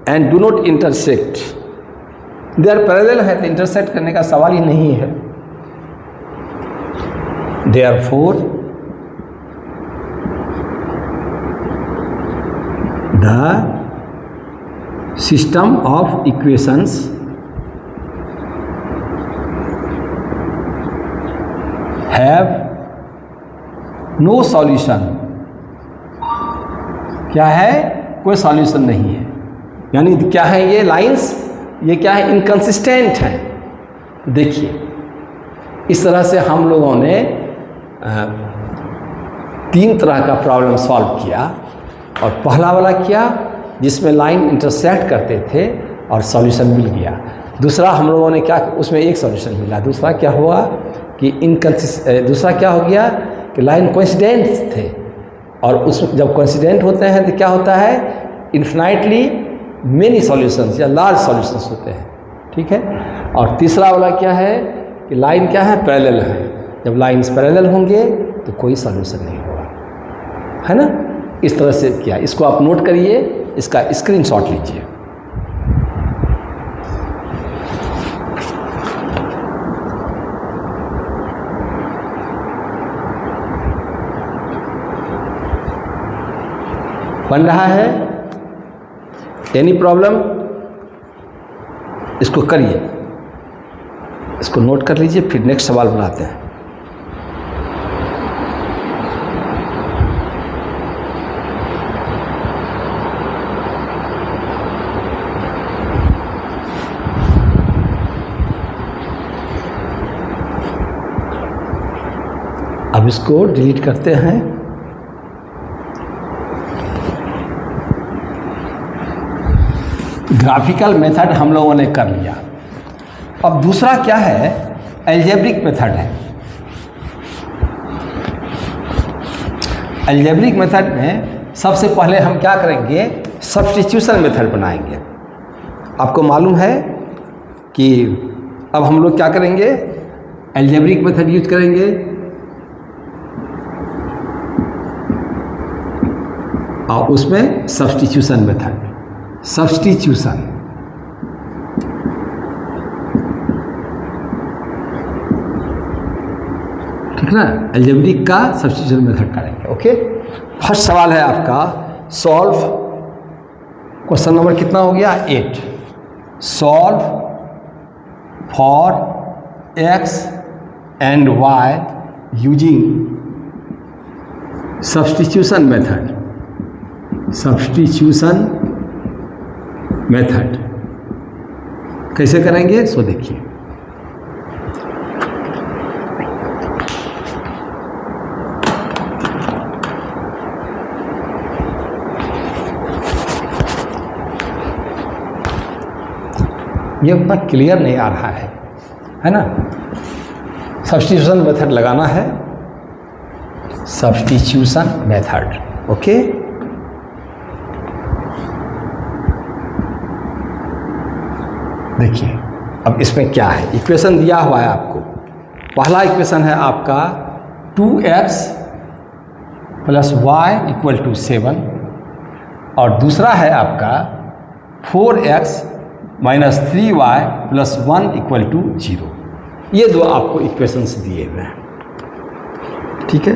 and do not intersect. They are parallel है तो इंटरसेक्ट करने का सवाल ही नहीं है। Therefore the system of equations have no solution. क्या है, कोई सॉल्यूशन नहीं है। यानी क्या है ये लाइंस, ये क्या है, इनकंसिस्टेंट है। देखिए इस तरह से हम लोगों ने 3 तरह का प्रॉब्लम सॉल्व किया। और पहला वाला किया जिसमें लाइन इंटरसेक्ट करते थे और सॉल्यूशन मिल गया। दूसरा हम लोगों ने क्या, उसमें एक सॉल्यूशन मिला। दूसरा क्या हुआ कि दूसरा क्या हो गया कि लाइन कोइंसिडेंट्स थे, और उसमें जब कोइंसिडेंट होते हैं तो क्या होता है, इन्फिनाइटली मेनी सॉल्यूशंस या लार्ज सॉल्यूशंस होते हैं, ठीक है। और तीसरा वाला क्या है कि लाइन क्या है, पैरेलल है। जब लाइंस पैरेलल होंगे तो कोई सॉल्यूशन नहीं होगा, है ना। इस तरह से किया। इसको आप नोट करिए, इसका स्क्रीनशॉट लीजिए। बन रहा है एनी प्रॉब्लम, इसको करिए, इसको नोट कर लीजिए, फिर नेक्स्ट सवाल बनाते हैं। अब इसको डिलीट करते हैं। ग्राफिकल मेथड हम लोगों ने कर लिया। अब दूसरा क्या है, अलजेब्रिक मेथड है। अलजेब्रिक मेथड में सबसे पहले हम क्या करेंगे, सब्स्टिट्यूशन मेथड बनाएंगे। आपको मालूम है कि अब हम लोग क्या करेंगे, अलजेब्रिक मेथड यूज करेंगे और उसमें सब्स्टिट्यूशन मेथड, सब्स्टिट्यूशन, ठीक ना, अलजेब्रिक का सब्स्टिट्यूशन मेथड करेंगे। ओके, फर्स्ट सवाल है आपका, सॉल्व, क्वेश्चन नंबर कितना हो गया, 8। Solve for x and y using substitution method, substitution method कैसे करेंगे सो देखिए। ये उतना क्लियर नहीं आ रहा है ना। सब्स्टिट्यूशन मेथड लगाना है, सब्स्टिट्यूशन मेथड, ओके। देखिए अब इसमें क्या है, इक्वेशन दिया हुआ है आपको। पहला इक्वेशन है आपका 2x + y = 7, और दूसरा है आपका 4x - 3y + 1 = 0। ये दो आपको इक्वेशंस दिए हुए हैं, ठीक है,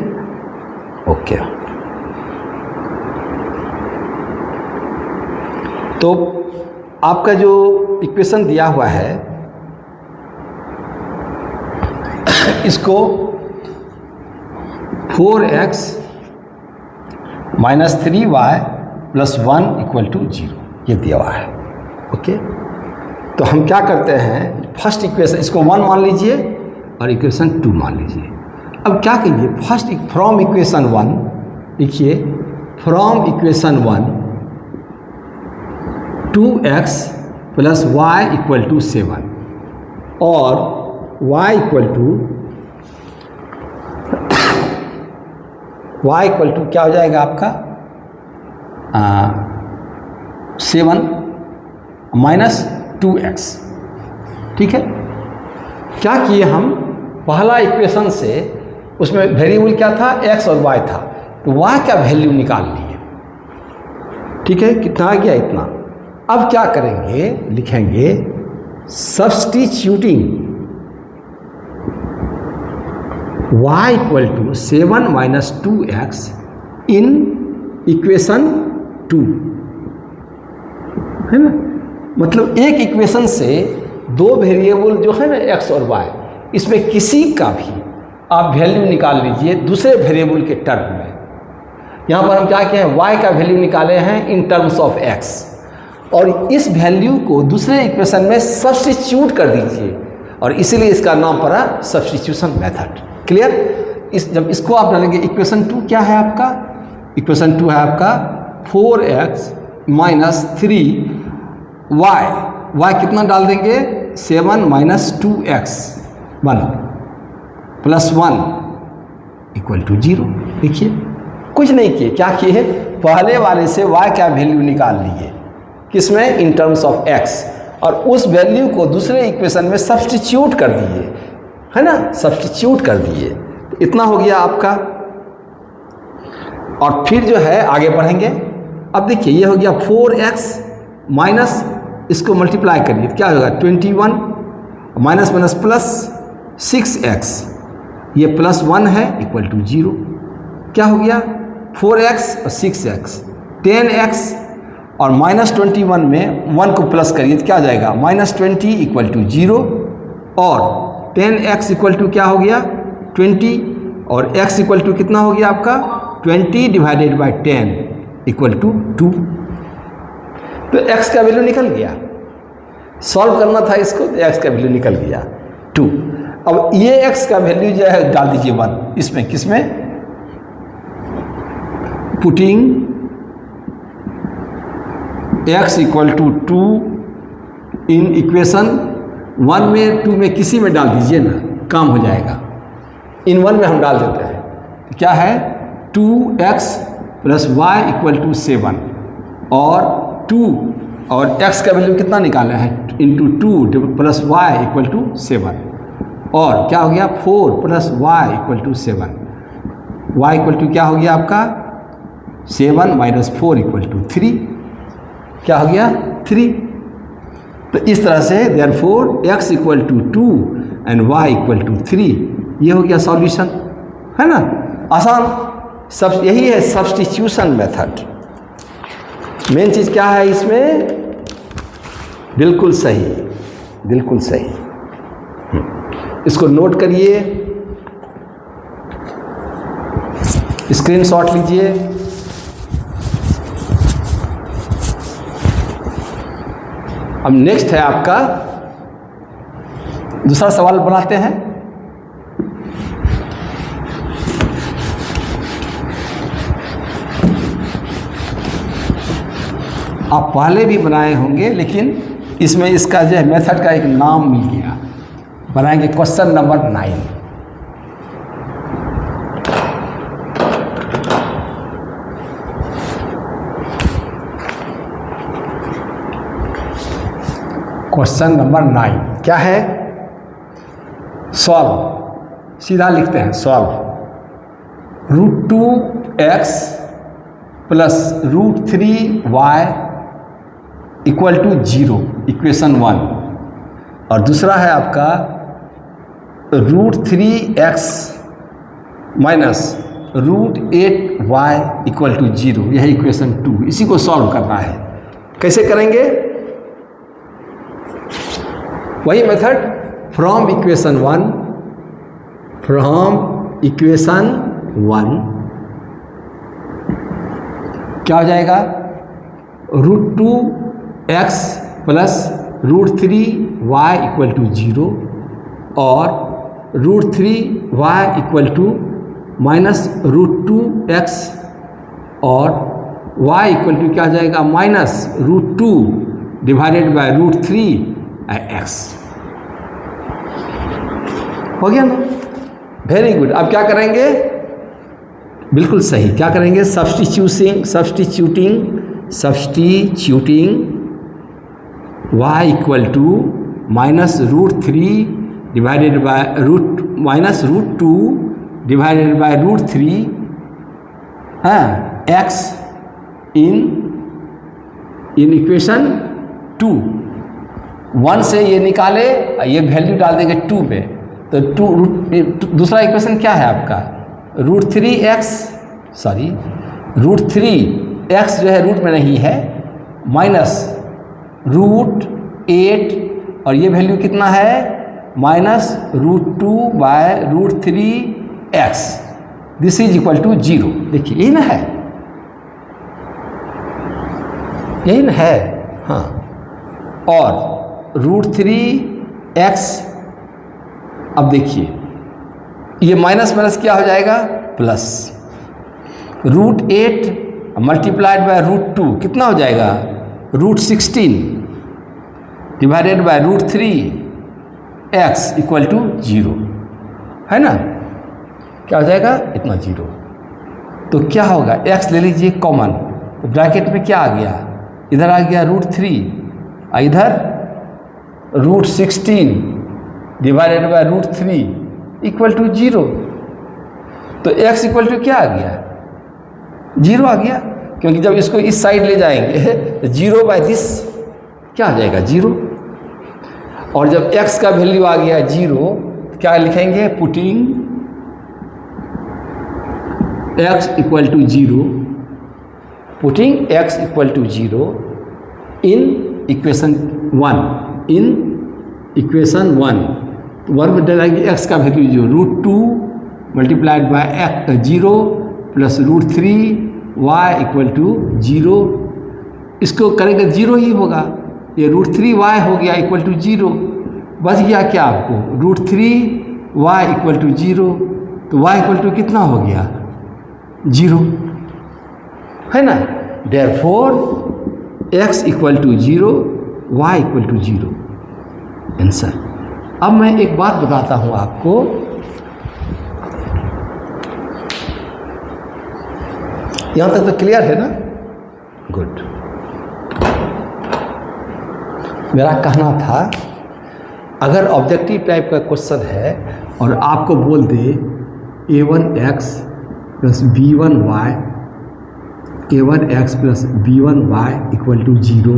ओके। तो आपका जो इक्वेशन दिया हुआ है इसको 4x - 3y + 1 = 0 ये दिया हुआ है, ओके। तो हम क्या करते हैं, फर्स्ट इक्वेशन इसको 1 मान लीजिए और इक्वेशन 2 मान लीजिए। अब क्या कीजिए, फर्स्ट फ्रॉम इक्वेशन 1 लिखिए, from equation 1 2x plus y equal to 7 और y इक्वल टू क्या हो जाएगा आपका 7 माइनस 2x। ठीक है, क्या किए हम, पहला इक्वेशन से उसमें वेरिएबल क्या था, x और y था, तो y का वैल्यू निकाल लिए। ठीक है, कितना आ गया, इतना। अब क्या करेंगे, लिखेंगे substituting y equal to 7 minus 2x in equation 2, है ना। मतलब एक इक्वेशन से दो वेरिएबल जो है ना x और y, इसमें किसी का भी आप वैल्यू निकाल लीजिए दूसरे वेरिएबल के टर्म में। यहाँ पर हम क्या किए हैं, y का वैल्यू निकाले हैं इन टर्म्स ऑफ x, और इस वैल्यू को दूसरे इक्वेशन में सब्स्टिट्यूट कर दीजिए, और इसीलिए इसका नाम पड़ा सब्स्टिट्यूशन मेथड। क्लियर। जब इसको आप डालेंगे, इक्वेशन 2 क्या है आपका, इक्वेशन 2 है आपका 4x माइनस 3y कितना डाल देंगे, 7 minus 2x 1 plus 1 equal to 0। देखिए कुछ नहीं किए, क्या किए, पहले वाले से y का वैल्यू निकाल लिए, किसमें, इन टर्म्स ऑफ x, और उस वैल्यू को दूसरे इक्वेशन में सब्स्टिट्यूट कर दिए, है ना, सब्स्टिट्यूट कर दिए। तो इतना हो गया आपका। और फिर जो है आगे बढ़ेंगे। अब देखिए ये हो गया 4x माइनस, इसको मल्टीप्लाई करिए क्या होगा, 21 माइनस माइनस प्लस 6x, ये प्लस 1 है इक्वल टू 0। क्या हो गया, 4x और 6x 10x, और माइनस 21 में 1 को प्लस करिए तो क्या हो जाएगा, माइनस 20 इक्वल टू 0, और 10x इक्वल टू क्या हो गया 20, और x इक्वल टू कितना हो गया आपका 20 डिवाइडेड बाई 10 इक्वल टू 2। तो x का वैल्यू निकल गया, सॉल्व करना था इसको, तो x का वैल्यू निकल गया 2। अब ये x का वैल्यू जो है डाल दीजिए 1 इसमें, किसमें, putting x equal to 2 in equation 1 में, 2 में, किसी में डाल दीजिए ना, काम हो जाएगा। इन 1 में हम डाल देते हैं, तो क्या है 2x plus y equal to 7, और 2 और x का वैल्यू कितना निकाला है, into 2 plus y equal to 7, और क्या हो गया 4 plus y equal to 7, y equal to क्या हो गया आपका 7 माइनस 4 इक्वल टू 3, क्या हो गया 3। तो इस तरह से therefore x equal to 2 and y equal to 3, ये हो गया सॉल्यूशन, है ना, आसान। सब यही है सब्स्टिट्यूशन मेथड। मेन चीज़ क्या है इसमें, बिल्कुल सही, बिल्कुल सही। इसको नोट करिए, स्क्रीनशॉट लीजिए। अब नेक्स्ट है आपका दूसरा सवाल बनाते हैं। आप पहले भी बनाए होंगे, लेकिन इसमें इसका जो है मेथड का एक नाम मिल गया। बनाएंगे क्वेश्चन नंबर 9। क्वेश्चन नंबर 9 क्या है, सॉल्व। सीधा लिखते हैं solve. √2x plus √3y equal to 0, equation 1। और दूसरा है आपका √3x minus √8y equal to 0, यह इक्वेशन 2। इसी को सॉल्व करना है। कैसे करेंगे, वही method, from equation 1, from equation 1 क्या हो जाएगा, √2x plus √3y equal to 0 और √3y इक्वल टू -√2x और y इक्वल टू क्या आ जाएगा -√2 डिवाइडेड बाय √3x। हो गया ना? Very good. अब क्या करेंगे? बिल्कुल सही। क्या करेंगे? Substituting y equal to -√3 divided by -√2 divided by √3 x in equation 2। 1 से ये निकाले, ये वैल्यू डाल देंगे 2 पे, तो दूसरा इक्वेशन क्या है आपका? √3x जो है रूट में नहीं है, -√8 और ये वैल्यू कितना है? -√2 by √3x। This is equal to 0। देखिए यही ना है, यही ना है। हाँ, और √3x, अब देखिए ये माइनस माइनस क्या हो जाएगा? प्लस। √8 मल्टीप्लाइड बाय √2 कितना हो जाएगा? √16 divided bye √3x equal to 0, है ना? क्या हो जाएगा? इतना 0। तो क्या होगा? x ले लीजिए कॉमन, तो ब्रैकेट में क्या आ गया? इधर आ गया √3, इधर √16 डिवाइडेड बाय √3 इक्वल टू 0। तो x इक्वल टू क्या आ गया? 0 आ गया, क्योंकि जब इसको इस साइड ले जाएंगे तो 0 बाय दिस क्या आ जाएगा? 0। और जब x का वैल्यू आ गया 0, क्या लिखेंगे? Putting x equal to 0, putting x equal to 0 in equation 1, in equation 1। तो 1 में डालेंगे x का value 0, √2 multiplied by 0 plus √3y equal to 0। इसको करेंगे 0 ही होगा, ये √3y हो गया इक्वल टू 0। बच गया क्या आपको? √3y equal to 0। तो y इक्वल टू कितना हो गया? 0, है ना? Therefore x equal to 0, y equal to 0 answer. अब मैं एक बात बताता हूं आपको, यहां तक तो क्लियर है ना? गुड। मेरा कहना था, अगर ऑब्जेक्टिव टाइप का क्वेश्चन है और आपको बोल दे a1x plus b1y, a1x plus b1y equal to 0,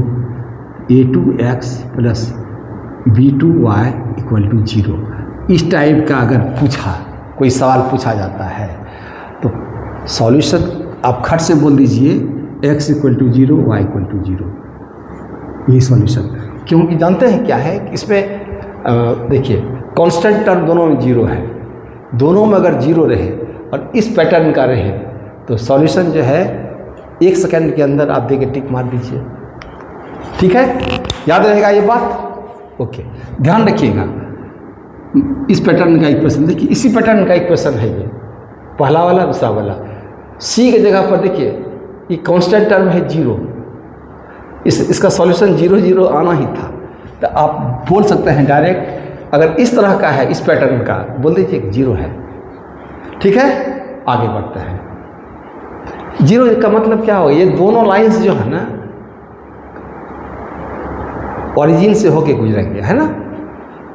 a2x plus b2y equal to 0, इस टाइप का अगर पूछा, कोई सवाल पूछा जाता है, तो सॉल्यूशन आप खट से बोल दीजिए x equal to 0, y equal to 0, यही सॉल्यूशन। क्योंकि जानते हैं क्या है? इसमें देखिए कांस्टेंट टर्म दोनों में 0 है, दोनों में अगर 0 रहे और इस पैटर्न का रहे तो सॉल्यूशन जो है 1 सेकंड के अंदर आप देके टिक मार दीजिए। ठीक है, याद रहेगा ये बात? ओके, ध्यान रखिएगा। इस पैटर्न का इक्वेशन देखिए, इसी पैटर्न का इक्वेशन है ये, पहला वाला दूसरा वाला। सी के जगह पर देखिए ये कांस्टेंट टर्म है 0, इसका सॉल्यूशन 0 0 आना ही था। तो आप बोल सकते हैं डायरेक्ट, अगर इस तरह का है, इस पैटर्न का, बोल दीजिए 0 है। ठीक है, आगे बढ़ते हैं। 0 का मतलब क्या होगा? ये दोनों लाइंस जो है ना ओरिजिन से होके गुजरेंगे, है ना?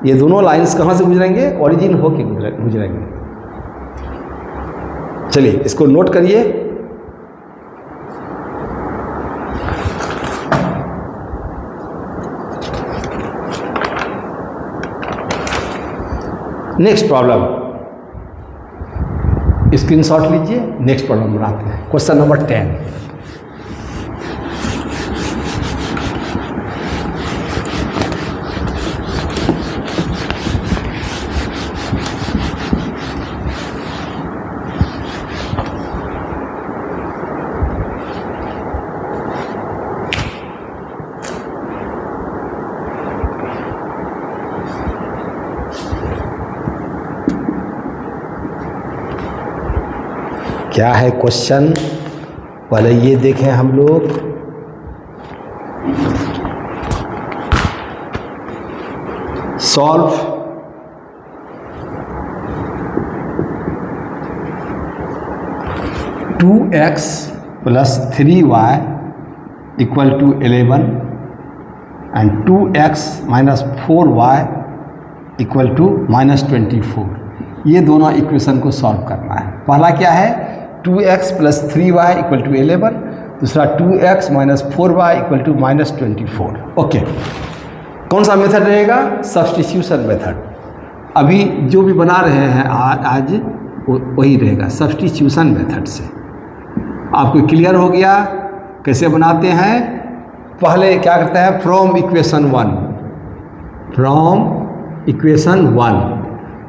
ये दोनों लाइंस कहाँ से गुजरेंगे? ओरिजिन होके गुजरेंगे। चलिए इसको नोट करिए। नेक्स्ट प्रॉब्लम, स्क्रीनशॉट लीजिए। नेक्स्ट प्रॉब्लम बनाते हैं, क्वेश्चन नंबर 10। क्या है क्वेश्चन, पहले ये देखें हम लोग। Solve two x plus 3y equal to 11 and 2x minus 4y equal to -24। ये दोनों इक्वेशन को सॉल्व करना है। पहला क्या है, 2x plus 3y equal to 11, दूसरा 2x minus 4y equal to -24। Okay, कौन सा मेथड रहेगा, सब्स्टिट्यूशन मेथड। अभी जो भी बना रहे हैं आज वही रहेगा, सब्स्टिट्यूशन मेथड से। आपको क्लियर हो गया कैसे बनाते हैं। पहले क्या करते हैं, फ्रॉम इक्वेशन 1, फ्रॉम इक्वेशन 1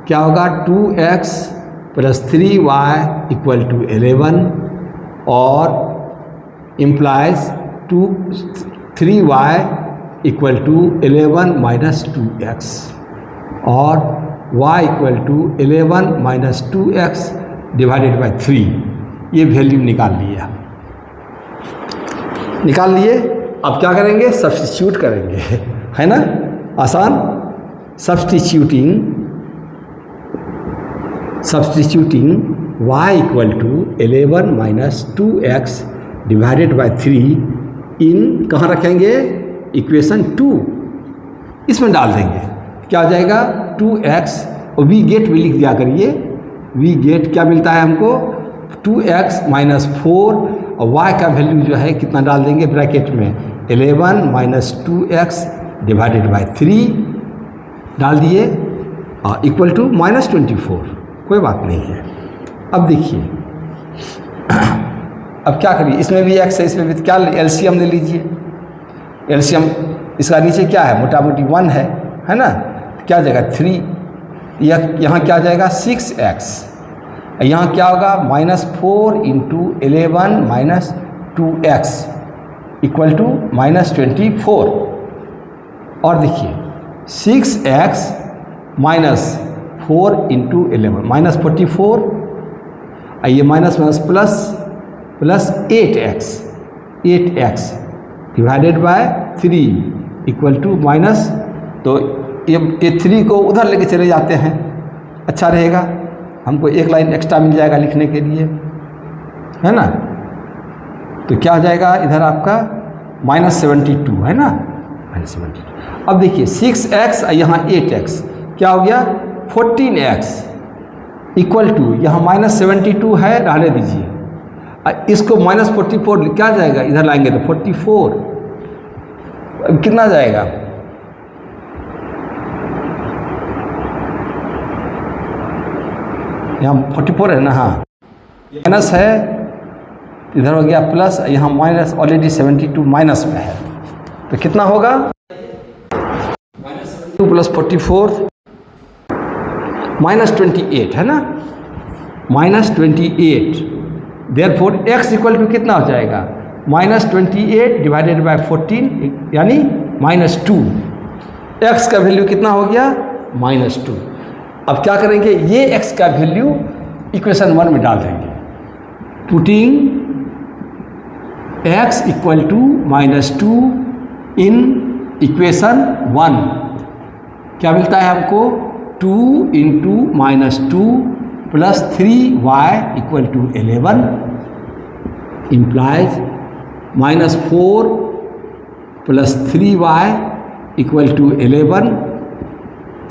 क्या होगा, 2x plus 3y equal to 11 और implies 3y equal to 11 minus 2x और y equal to 11 minus 2x divided by 3। ये वैल्यू निकाल लिया, निकाल लिए। अब क्या करेंगे, सब्स्टिट्यूट करेंगे, है ना, आसान। Substituting y equal to 11 minus 2x divided by 3 in कहाँ रखेंगे, इक्वेशन 2, इसमें डाल देंगे। क्या हो जाएगा, 2x और वी गेट भी लिख दिया करिए। वी गेट क्या मिलता है हमको, 2x माइनस 4 और y का वैल्यू जो है कितना डाल देंगे ब्रैकेट में, 11 माइनस 2x डिवाइडेड बाई 3 डाल दिए और इक्वल टू -24। कोई बात नहीं है। अब देखिए अब क्या करिए, इसमें भी x है, इसमें भी, क्या एलसीएम ले लीजिए। एलसीएम इसका नीचे क्या है, मोटा मोटी 1 है ना, क्या जाएगा 3, यहाँ क्या जाएगा 6x, यहाँ क्या होगा -4 into 11 minus 2x equal to -24। और देखिए 6x माइनस 4 इंटू 11 -44, ये minus minus plus 8x divided by 3 equal to minus, तो ये 3 को उधर लेके चले जाते हैं, अच्छा रहेगा, हमको एक लाइन एक्स्ट्रा मिल जाएगा लिखने के लिए, है ना। तो क्या हो जाएगा इधर आपका -72, है ना, -72। अब देखिए 6x यहाँ 8x क्या हो गया 14x इक्वल टू, यहाँ -72 है, रहने दीजिए, इसको -44 क्या जाएगा, इधर लाएंगे तो 44, अब कितना जाएगा, यहाँ 44 है ना, हाँ, माइनस है, इधर हो गया प्लस, यहाँ माइनस, ऑलरेडी 72 माइनस में है, तो कितना होगा -72 प्लस 44 -28, है ना, -28। देयरफॉर x इक्वल टू कितना हो जाएगा, -28 डिवाइडेड बाय 14 यानी -2। x का वैल्यू कितना हो गया, -2। अब क्या करेंगे, ये x का वैल्यू इक्वेशन 1 में डाल देंगे, putting x equal to -2 in equation 1, क्या मिलता है हमको, 2 into -2 plus 3y equal to 11 implies -4 plus 3y equal to 11,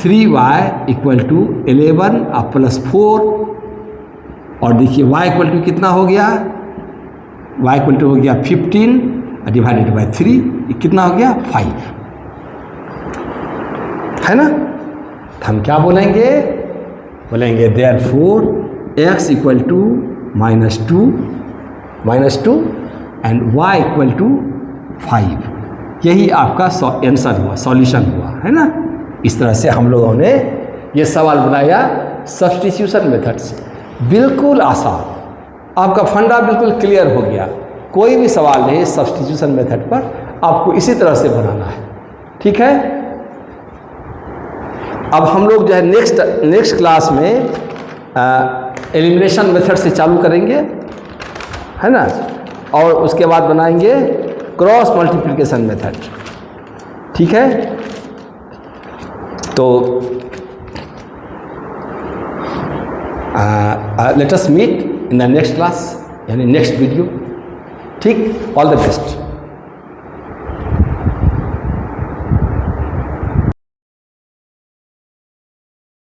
3y equal to 11 और प्लस 4, और देखिए y इक्वल टू कितना हो गया, y इक्वल टू हो गया 15 डिवाइडेड बाई 3, कितना हो गया 5, है ना। तो हम क्या बोलेंगे, therefore x equal to -2 and y equal to 5। यही आपका आंसर हुआ, सॉल्यूशन हुआ, है ना। इस तरह से हम लोगों ने ये सवाल बनाया सब्स्टिट्यूशन मेथड से, बिल्कुल आसान, आपका फंडा बिल्कुल क्लियर हो गया। कोई भी सवाल नहीं सब्स्टिट्यूशन मेथड पर, आपको इसी तरह से बनाना है, ठीक है। अब हम लोग जो है नेक्स्ट क्लास में एलिमिनेशन मेथड से चालू करेंगे, है ना, और उसके बाद बनाएंगे क्रॉस मल्टीप्लिकेशन मेथड। ठीक है, तो let us meet in the next class, यानी नेक्स्ट वीडियो। ठीक, ऑल द बेस्ट।